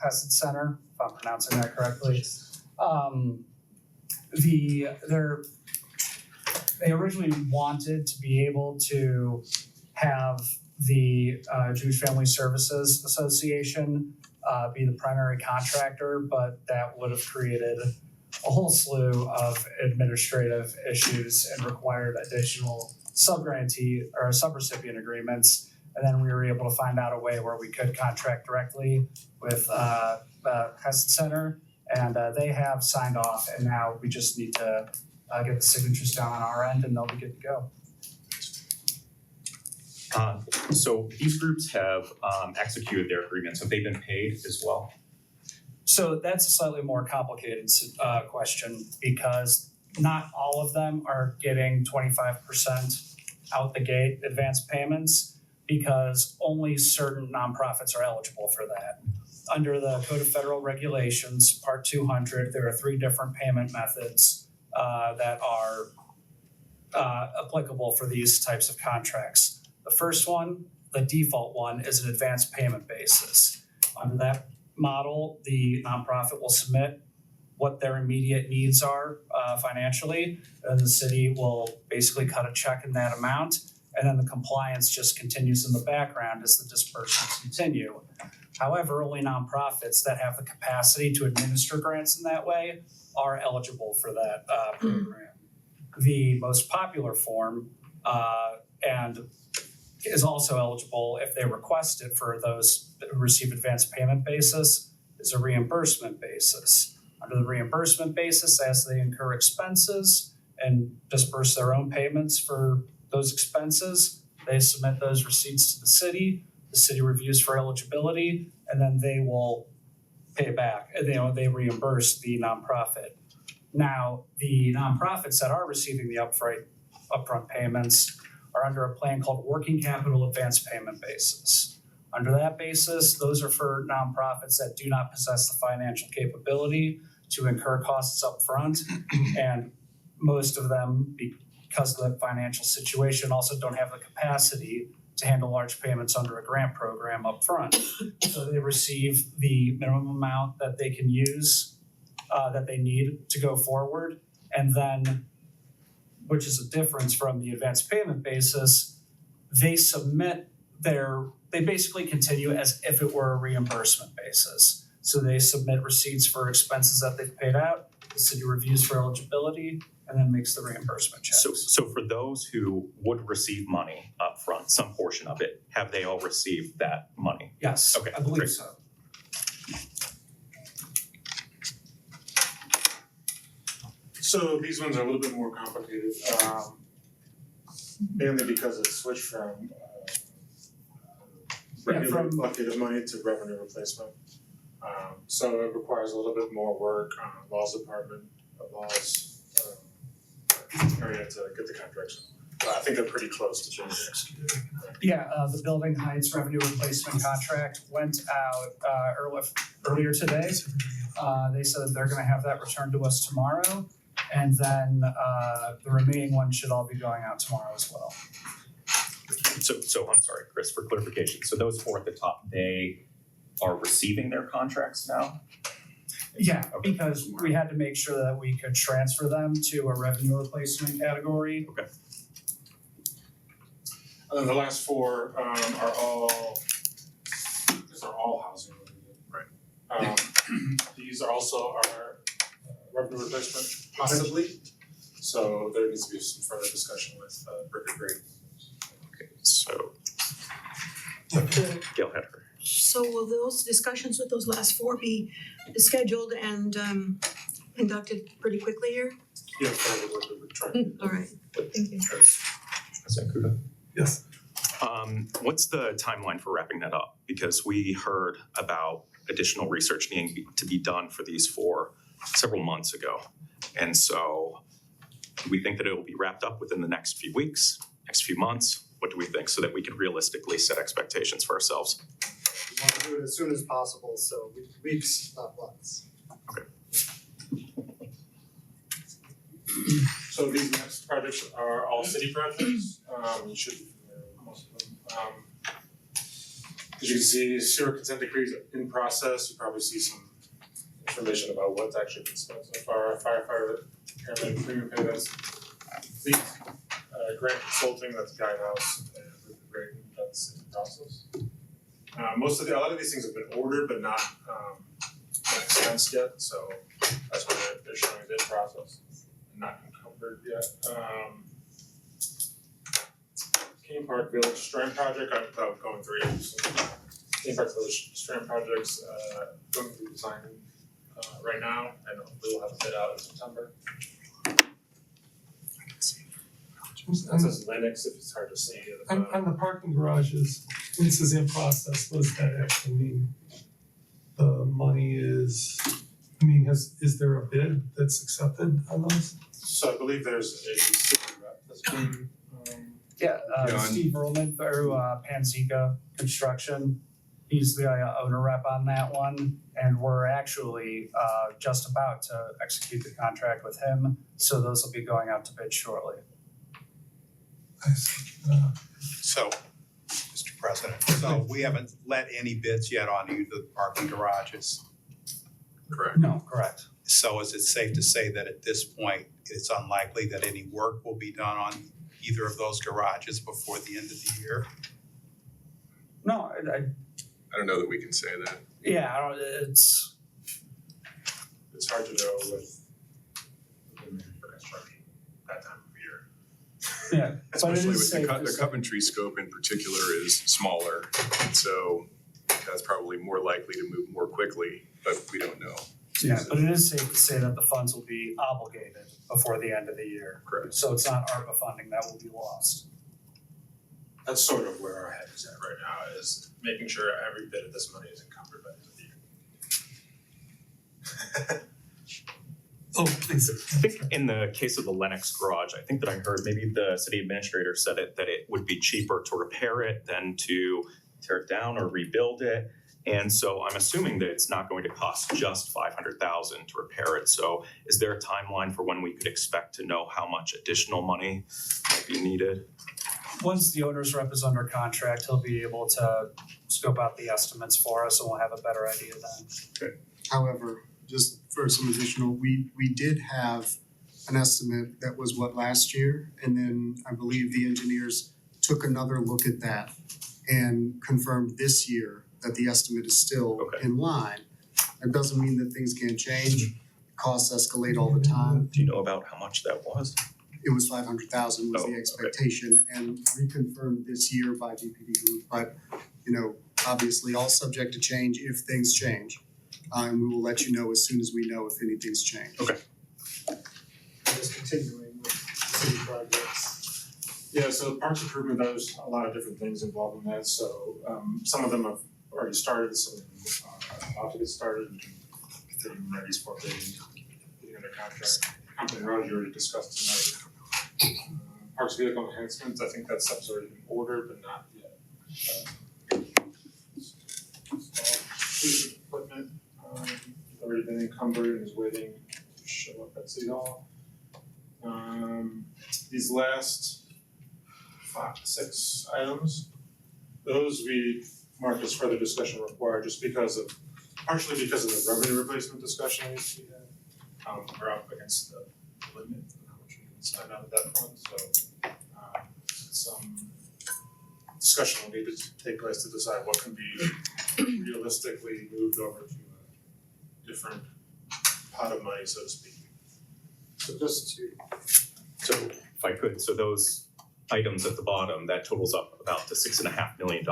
Hesed Center, if I'm pronouncing that correctly. They originally wanted to be able to have the Jewish Family Services Association be the primary contractor, but that would have created a whole slew of administrative issues and required additional subgrantee or subrecipient agreements. And then we were able to find out a way where we could contract directly with the Hesed Center, and they have signed off, and now we just need to get the signatures down on our end, and they'll be good to go. So these groups have executed their agreements. Have they been paid as well? So that's a slightly more complicated question, because not all of them are getting 25% out the gate advance payments, because only certain nonprofits are eligible for that. Under the Code of Federal Regulations, Part 200, there are 3 different payment methods that are applicable for these types of contracts. The first one, the default one, is an advance payment basis. Under that model, the nonprofit will submit what their immediate needs are financially, and the city will basically cut a check in that amount, and then the compliance just continues in the background as the disbursements continue. However, only nonprofits that have the capacity to administer grants in that way are eligible for that program. The most popular form and is also eligible if they request it for those who receive advance payment basis is a reimbursement basis. Under the reimbursement basis, as they incur expenses and disperse their own payments for those expenses, they submit those receipts to the city reviews for eligibility, and then they will pay back, they reimburse the nonprofit. Now, the nonprofits that are receiving the upfront payments are under a plan called Working Capital Advance Payment Basis. Under that basis, those are for nonprofits that do not possess the financial capability to incur costs up front, and most of them, because of the financial situation, also don't have the capacity to handle large payments under a grant program up front. So they receive the minimum amount that they can use, that they need to go forward, and then, which is a difference from the advance payment basis, they basically continue as if it were a reimbursement basis. So they submit receipts for expenses that they've paid out, the city reviews for eligibility, and then makes the reimbursement check. So for those who would receive money up front, some portion of it, have they all received that money? Yes, Okay, I believe great. so. So these ones are a little bit more complicated, mainly because it switched from regular bucket of money to revenue replacement. So it requires a little bit more work on laws department, area to get the contracts. I think they're pretty close to being executed. Yeah, the Building Heights revenue replacement contract went out earlier today. They said they're gonna have that returned to us tomorrow. And then the remaining ones should all be going out tomorrow as well. So I'm sorry, Chris, for clarification, so those four at the top, they are receiving their contracts now? Yeah, because we had to make sure that we could transfer them to a revenue replacement category. Okay. And then the last four are all housing related. Right. These are also our revenue replacement possibly, so there needs to be some further discussion with Brick and Grade. Okay, so Gail had her. So will those discussions with those last four be scheduled and conducted pretty quickly here? Yeah, further work that we're trying. Alright, thank you. President Kudo? Yes. What's the timeline for wrapping that up? Because we heard about additional research needing to be done for these four several months ago. And so do we think that it will be wrapped up within the next few weeks, next few months? What do we think so that we can realistically set expectations for ourselves? We want to do it as soon as possible, so weeks, not months. So these next projects are all city projects, you should be familiar with most of them. As you can see, sewer consent decrees in process, you probably see some information about what's actually been spent so far. Firefighter, paramedic premium pay, that's complete. Grant consulting, that's Guidehouse, and Grade, that's in process. A lot of these things have been ordered but not expensed yet, so that's why they're showing it in process, not encumbered yet. King Park Village Strand Project, without going through it, King Park Village Strand Project's going through design right now, and we will have a bid out in September. That says Lennox, if it's hard to see. On the parking garages, when it says in process, what does that actually mean? The money is, is there a bid that's accepted on those? So I believe there's a city rep that's been, Steve Earlman through Panzeca Construction. He's the owner rep on that one, and we're actually just about to execute the contract with him. So those will be going out to bid shortly. So, Mr. President, so we haven't let any bids yet on either the parking garages. Correct. No, correct. So is it safe to say that at this point, it's unlikely that any work will be done on either of those garages before the end of the year? No, I don't know that we can say that. it's hard to know with for construction that time of year. yeah. But it Especially is with safe to the say- Coventry scope in particular is smaller, and so that's probably more likely to move more quickly, but we don't know. Yeah, but it is safe to say that the funds will be obligated before the end of the year. Correct. So it's not ARPA funding that will be lost. That's sort of where our head is at right now, is making sure every bit of this money is encumbered by the end of the year. Oh, please. I think in the case of the Lennox garage, I think that I heard maybe the city administrator said it, that it would be cheaper to repair it than to tear it down or rebuild it. And so I'm assuming that it's not going to cost just $500,000 to repair it. So is there a timeline for when we could expect to know how much additional money might be needed? Once the owner's rep is under contract, he'll be able to scope out the estimates for us and we'll have a better idea then. However, just for some additional, we did have an estimate that was last year, and then I believe the engineers took another look at that and confirmed this year that the estimate is still in line. That doesn't mean that things can't change, costs escalate all the time. Do you know about how much that was? It was 500,000 was Oh, the okay. expectation and reconfirmed this year by DPD Group, but obviously all subject to change if things change. And we will let you know as soon as we know if anything's changed. Okay. Just continuing with city projects. Yeah, so parks improvement, there's a lot of different things involved in that, so some of them have already started, some of them are about to get started, getting ready for getting under contract. Company road you already discussed tonight. Parks vehicle enhancements, I think that stuff's already been ordered, but not yet. Police equipment, already been encumbered and is waiting to show up at City Hall. These last 6 items, those we marked as further discussion required just partially because of the revenue replacement discussion we had. We're up against the limit of how much we can spend out of that fund, so some discussion will need to take place to decide what can be realistically moved over to a different pot of money, so to speak. So just to, So if I could, so those items at the bottom, that totals up about to $6.5 million.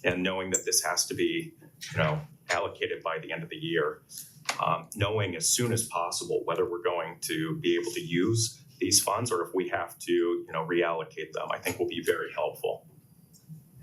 And knowing that this has to be, allocated by the end of the year, knowing as soon as possible whether we're going to be able to use these funds or if we have to, reallocate them, I think will be very helpful.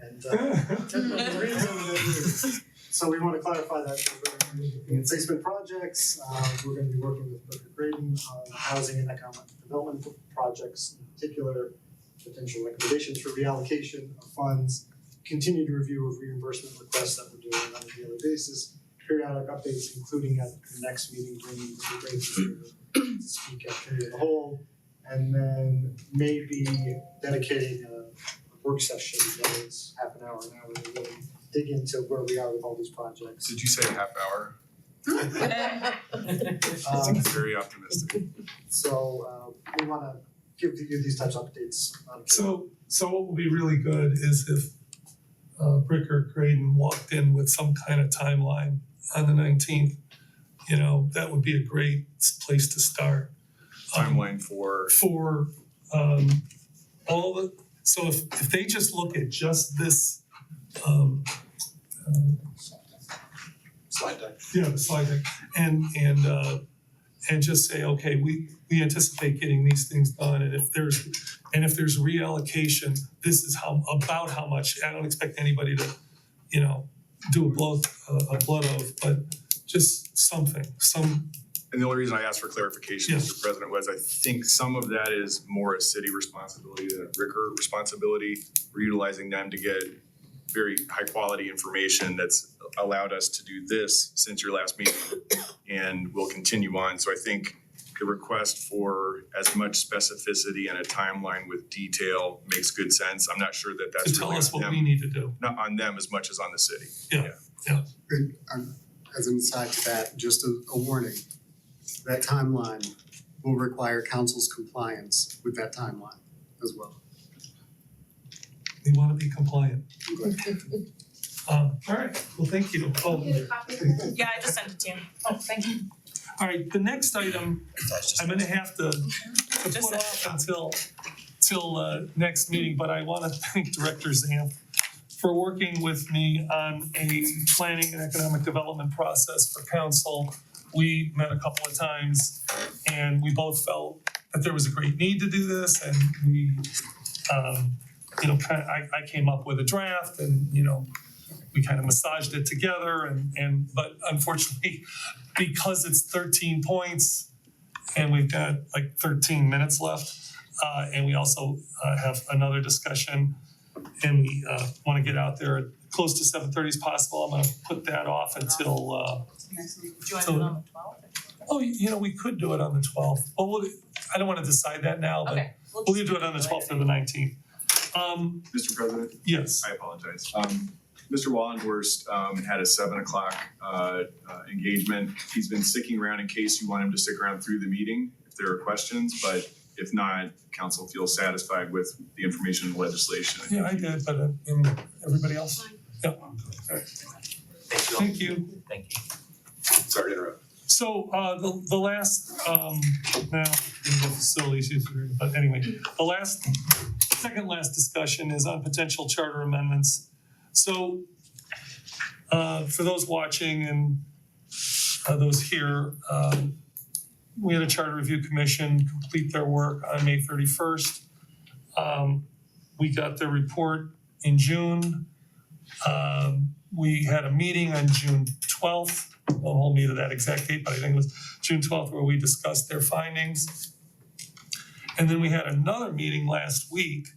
and the reason that so we want to clarify that we're going to be in replacement projects, we're going to be working with Booker Graydon on housing and economic development projects, in particular, potential recommendations for reallocation of funds, continued review of reimbursement requests that we're doing on a daily basis, periodic updates, including at the next meeting, bringing Booker Graydon to speak at committee of the whole, and then maybe dedicating a work session that is half an hour, to really dig into where we are with all these projects. Did you say half hour? Very optimistic. So we wanna give you these types of updates. So what would be really good is if Bricker Graydon walked in with some kind of timeline on the 19th, that would be a great place to start. Timeline for All the, so if they just look at just this Slide deck. yeah, the slide deck, and just say, okay, we anticipate getting these things done, and if there's reallocation, this is about how much. I don't expect anybody to, do a blood oath, but just something. And the only reason I asked for clarification, Yes. Mr. President, was I think some of that is more a city responsibility than a Ricker responsibility. We're utilizing them to get very high quality information that's allowed us to do this since your last meeting, and we'll continue on. So I think the request for as much specificity and a timeline with detail makes good sense. I'm not sure that that's To tell really us on what we them, need to do. not on them as much as on the city. Good. As an aside to that, just a warning, that timeline will require council's compliance with that timeline as well. We wanna be compliant. All right, well, thank you. Oh, Yeah, I just sent it to you. Oh, thank you. all right, the next item, I'm gonna have to Just put off till next meeting, but I wanna thank Director Zamp for working with me on a planning and economic development process for council. We met a couple of times and we both felt that there was a great need to do this, and we I came up with a draft, and we kind of massaged it together, but unfortunately, because it's 13 points and we've got like 13 minutes left, and we also have another discussion, and we want to get out there close to 7:30 as possible. I'm gonna put that off until Do you want to do it on the 12th? we could do it on the 12th. Well, I don't want to decide that now, but Okay. we'll either do it on the 12th or the 19th. Mr. President? Yes. I apologize. Mr. Wallenhorst had a 7:00 engagement. He's been sticking around in case you want him to stick around through the meeting if there are questions, but if not, council feels satisfied with the information and legislation. Yeah, I did, but everybody else? Yeah. Thank you. Thank you. Sorry to interrupt. So the last facilities use, but anyway, second last discussion is on potential charter amendments. So for those watching and those here, we had a charter review commission complete their work on May 31st. We got their report in June. We had a meeting on June 12th. Don't hold me to that exact date, but I think it was June 12th where we discussed their findings. And then we had another meeting last week,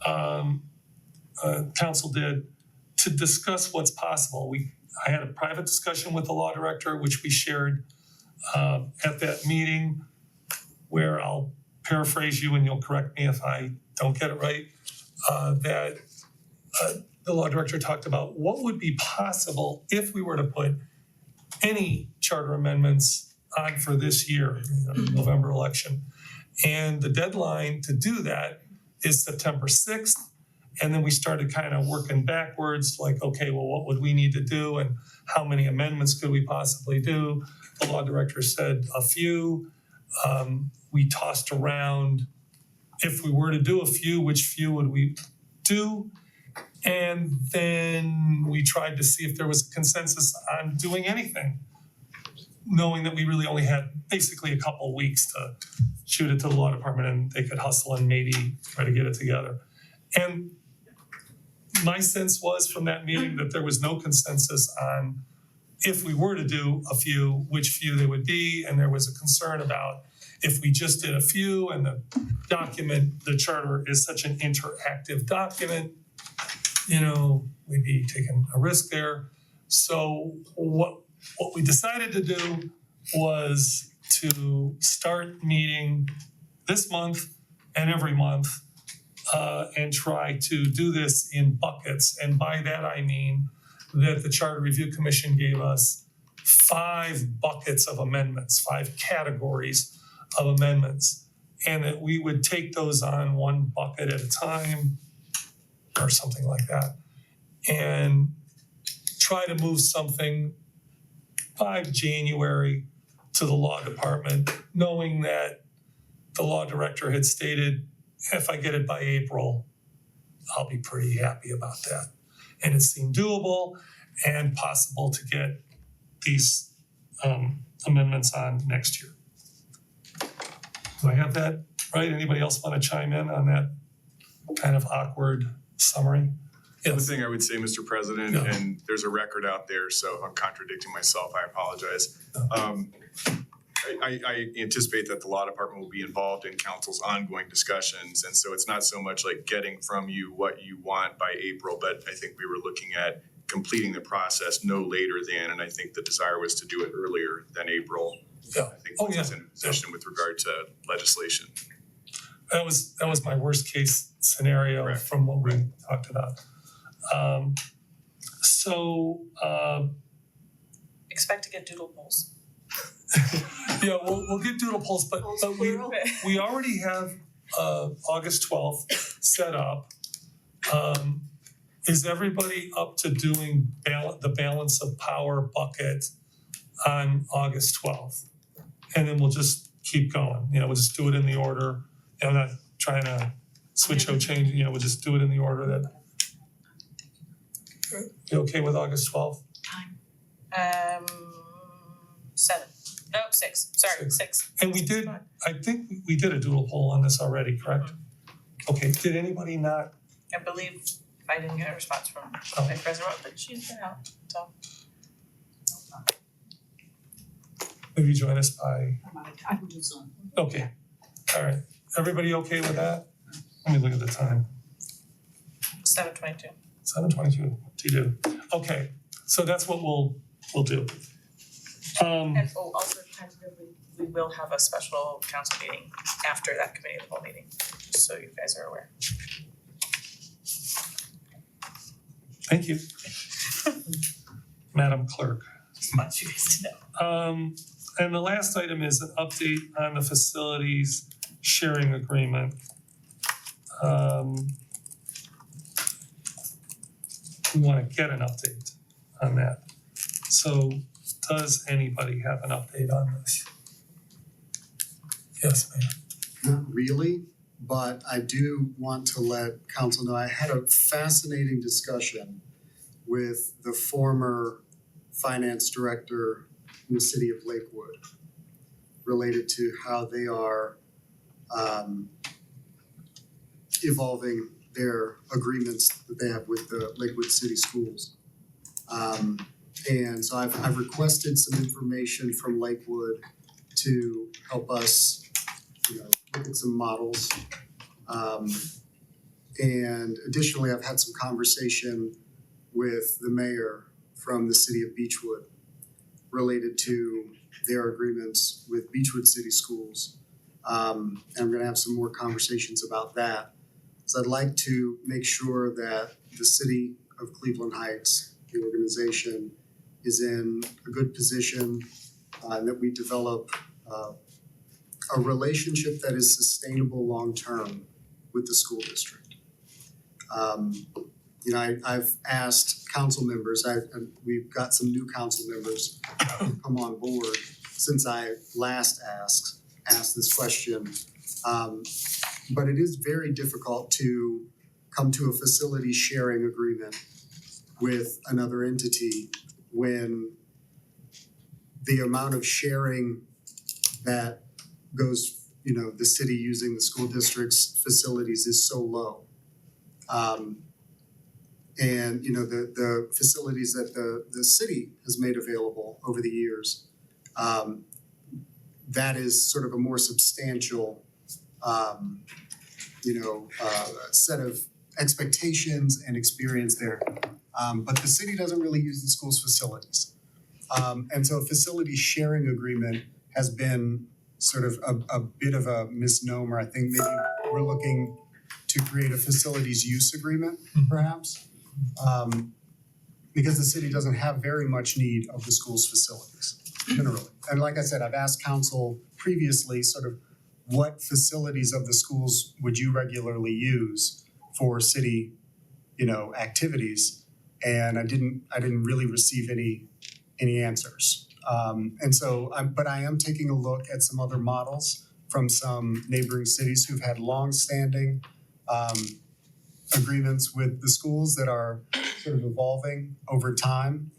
council did, to discuss what's possible. I had a private discussion with the law director, which we shared at that meeting, where I'll paraphrase you and you'll correct me if I don't get it right, that the law director talked about what would be possible if we were to put any charter amendments on for this year, November election. And the deadline to do that is September 6th. And then we started kind of working backwards, like, okay, well, what would we need to do and how many amendments could we possibly do? The law director said a few. We tossed around, if we were to do a few, which few would we do? And then we tried to see if there was a consensus on doing anything, knowing that we really only had basically a couple of weeks to shoot it to the law department and they could hustle and maybe try to get it together. And my sense was from that meeting that there was no consensus on if we were to do a few, which few they would be, and there was a concern about if we just did a few and the document, the charter is such an interactive document, we'd be taking a risk there. So what we decided to do was to start meeting this month and every month and try to do this in buckets. And by that I mean that the Charter Review Commission gave us 5 buckets of amendments, 5 categories of amendments, and that we would take those on one bucket at a time or something like that, and try to move something by January to the law department, knowing that the law director had stated, if I get it by April, I'll be pretty happy about that. And it seemed doable and possible to get these amendments on next year. Do I have that right? Anybody else want to chime in on that kind of awkward summary? The Yes. thing I would say, Mr. President, Yeah. and there's a record out there, so if I'm contradicting myself, I apologize. I anticipate that the law department will be involved in council's ongoing discussions, and so it's not so much like getting from you what you want by April, but I think we were looking at completing the process no later than, and I think the desire was to do it earlier than April. Yeah. I think Oh, puts us yeah. in a position with regard to legislation. That was my worst case scenario Correct. from what we talked about. Expect to get doodle polls. Yeah, we'll get doodle polls, but we already have August 12th set up. Is everybody up to doing the balance of power bucket on August 12th? And then we'll just keep going, we'll just do it in the order. I'm not trying to switch or change, we'll just do it in the order that. You okay with August 12th? 7. No, 6. Sorry, 6. And we did, I think we did a doodle poll on this already, correct? Okay, did anybody not? I believe I didn't get a response from Vice President Rowe, but she's been out, so. Maybe join us by, I can do Zoom. okay, all right. Everybody okay with that? Let me look at the time. 7:22. 7:22, to do. Okay, so that's what we'll do. And also tentatively, we will have a special council meeting after that committee of the whole meeting, just so you guys are aware. Thank you. Madam Clerk. Want you guys to know. And the last item is an update on the facilities sharing agreement. We want to get an update on that. So does anybody have an update on this? Yes, ma'am. Not really, but I do want to let council know, I had a fascinating discussion with the former finance director in the city of Lakewood related to how they are evolving their agreements that they have with the Lakewood City Schools. And so I've requested some information from Lakewood to help us, look at some models. And additionally, I've had some conversation with the mayor from the city of Beechwood related to their agreements with Beechwood City Schools. And I'm gonna have some more conversations about that. So I'd like to make sure that the city of Cleveland Heights, the organization, is in a good position, and that we develop a relationship that is sustainable long-term with the school district. I've asked council members, we've got some new council members who've come on board since I last asked this question. But it is very difficult to come to a facility sharing agreement with another entity when the amount of sharing that goes, the city using the school district's facilities is so low. And the facilities that the city has made available over the years, that is sort of a more substantial set of expectations and experience there. But the city doesn't really use the school's facilities. And so a facility sharing agreement has been sort of a bit of a misnomer. I think maybe we're looking to create a facilities use agreement, perhaps. Because the city doesn't have very much need of the school's facilities, generally. And like I said, I've asked council previously sort of what facilities of the schools would you regularly use for city, activities? And I didn't really receive any answers. But I am taking a look at some other models from some neighboring cities who've had long-standing agreements with the schools that are sort of evolving over time.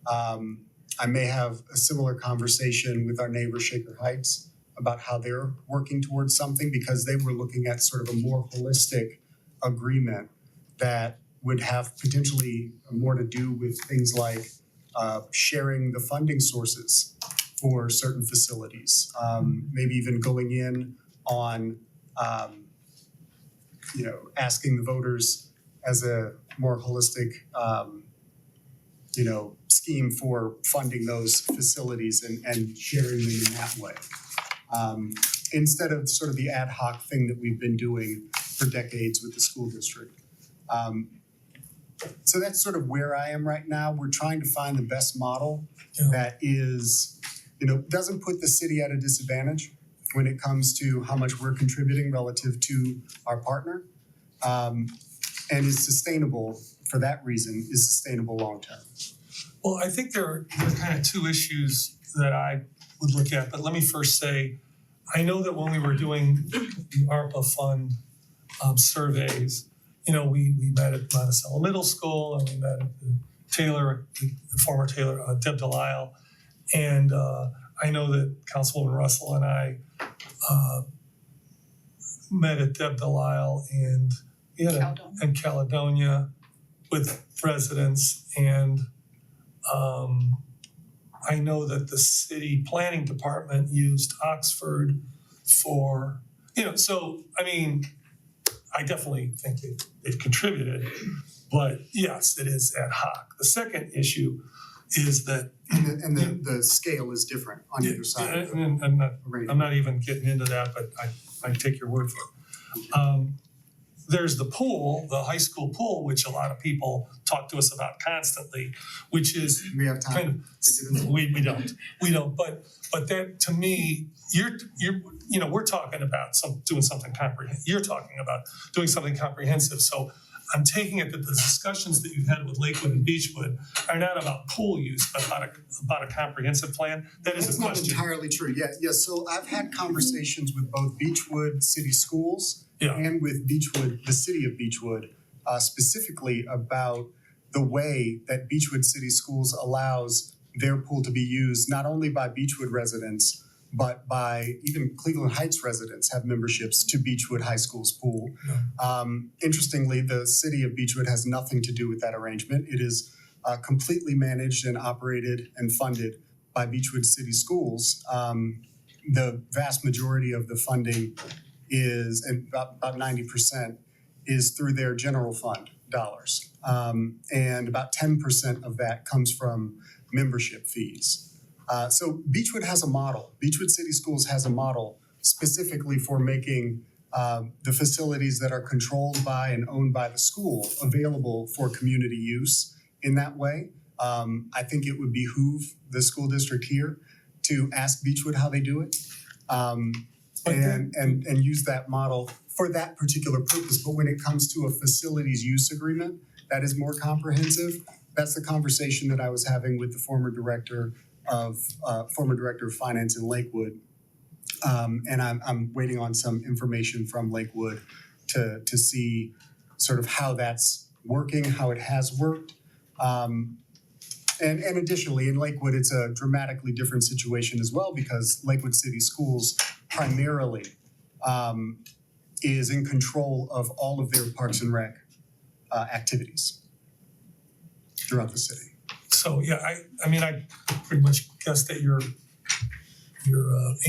I may have a similar conversation with our neighbor Shaker Heights about how they're working towards something, because they were looking at sort of a more holistic agreement that would have potentially more to do with things like sharing the funding sources for certain facilities, maybe even going in on asking the voters as a more holistic scheme for funding those facilities and sharing them in that way. Instead of sort of the ad hoc thing that we've been doing for decades with the school district. So that's sort of where I am right now. We're trying to find the best model that is, doesn't put the city at a disadvantage when it comes to how much we're contributing relative to our partner, and is sustainable for that reason, is sustainable long-term. Well, I think there are kind of two issues that I would look at, but let me first say, I know that when we were doing the ARPA fund surveys, we met at Monticello Middle School and we met at the former Taylor, Deb Delisle. And I know that Councilwoman Russell and I met at Deb Delisle and Caledonia with residents, and I know that the city planning department used Oxford for, so I mean, I definitely think they've contributed, but yes, it is ad hoc. The second issue is that and the scale is different on either side. And I'm not even getting into that, but I take your word for it. There's the pool, the high school pool, which a lot of people talk to us about constantly, which is we have time kind of, to get into we don't, but that to me, we're talking about doing something comprehensive. You're talking about doing something comprehensive. So I'm taking it that the discussions that you've had with Lakewood and Beechwood are not about pool use, but about a comprehensive plan. That is a question. That's not entirely true. Yeah. So I've had conversations with both Beechwood City Schools and with Beechwood, the city of Beechwood, specifically about the way that Beechwood City Schools allows their pool to be used not only by Beechwood residents, but by even Cleveland Heights residents have memberships to Beechwood High School's pool. Interestingly, the city of Beechwood has nothing to do with that arrangement. It is completely managed and operated and funded by Beechwood City Schools. The vast majority of the funding is, and about 90%, is through their general fund dollars. And about 10% of that comes from membership fees. So Beechwood has a model. Beechwood City Schools has a model specifically for making the facilities that are controlled by and owned by the school available for community use in that way. I think it would behoove the school district here to ask Beechwood how they do it. And use that model for that particular purpose. But when it comes to a facilities use agreement that is more comprehensive, that's the conversation that I was having with the former director of finance in Lakewood. And I'm waiting on some information from Lakewood to see sort of how that's working, how it has worked. And additionally, in Lakewood, it's a dramatically different situation as well because Lakewood City Schools primarily is in control of all of their Parks and Rec activities throughout the city. So, yeah, I mean, I pretty much guessed that your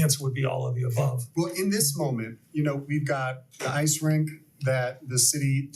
answer would be all of the above. Well, in this moment, you know, we've got the ice rink that the city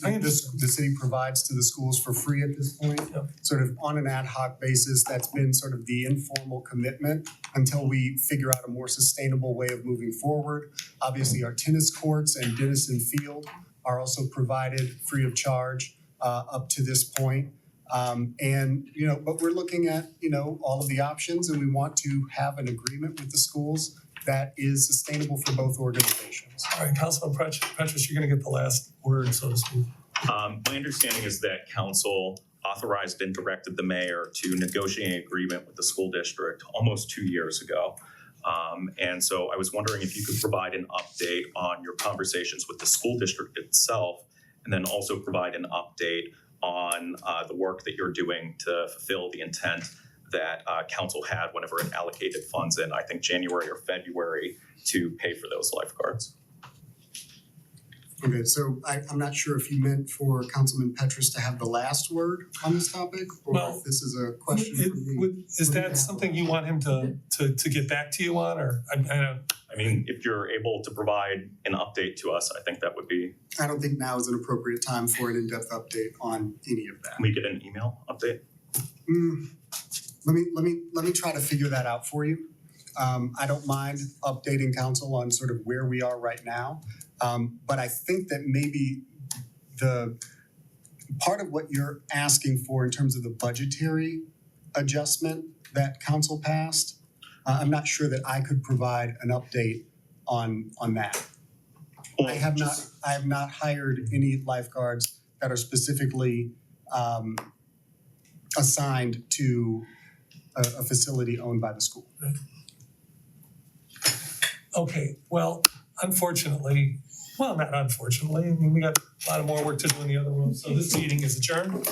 provides to the schools for free at this point, sort of on an ad hoc basis. That's been sort of the informal commitment until we figure out a more sustainable way of moving forward. Obviously, our tennis courts and Dennison Field are also provided free of charge up to this point. And, you know, but we're looking at, you know, all of the options, and we want to have an agreement with the schools that is sustainable for both organizations. All right, Councilman Petrus, you're gonna get the last word, so to speak. My understanding is that council authorized and directed the mayor to negotiate an agreement with the school district almost 2 years ago. And so I was wondering if you could provide an update on your conversations with the school district itself, and then also provide an update on the work that you're doing to fulfill the intent that council had whenever it allocated funds in, I think, January or February to pay for those lifeguards. Okay, so I'm not sure if you meant for Councilman Petrus to have the last word on this topic, or Well, if this is a question for me. Is that something you want him to get back to you on, or I don't? I mean, if you're able to provide an update to us, I think that would be. I don't think now is an appropriate time for an in-depth update on any of that. Can we get an email update? Let me try to figure that out for you. I don't mind updating council on sort of where we are right now. But I think that maybe the part of what you're asking for in terms of the budgetary adjustment that council passed, I'm not sure that I could provide an update on that. Well, I have not hired any lifeguards that are specifically assigned to a facility owned by the school. Okay, well, unfortunately, well, not unfortunately, I mean, we got a lot of more work to do in the other room, so this meeting is adjourned.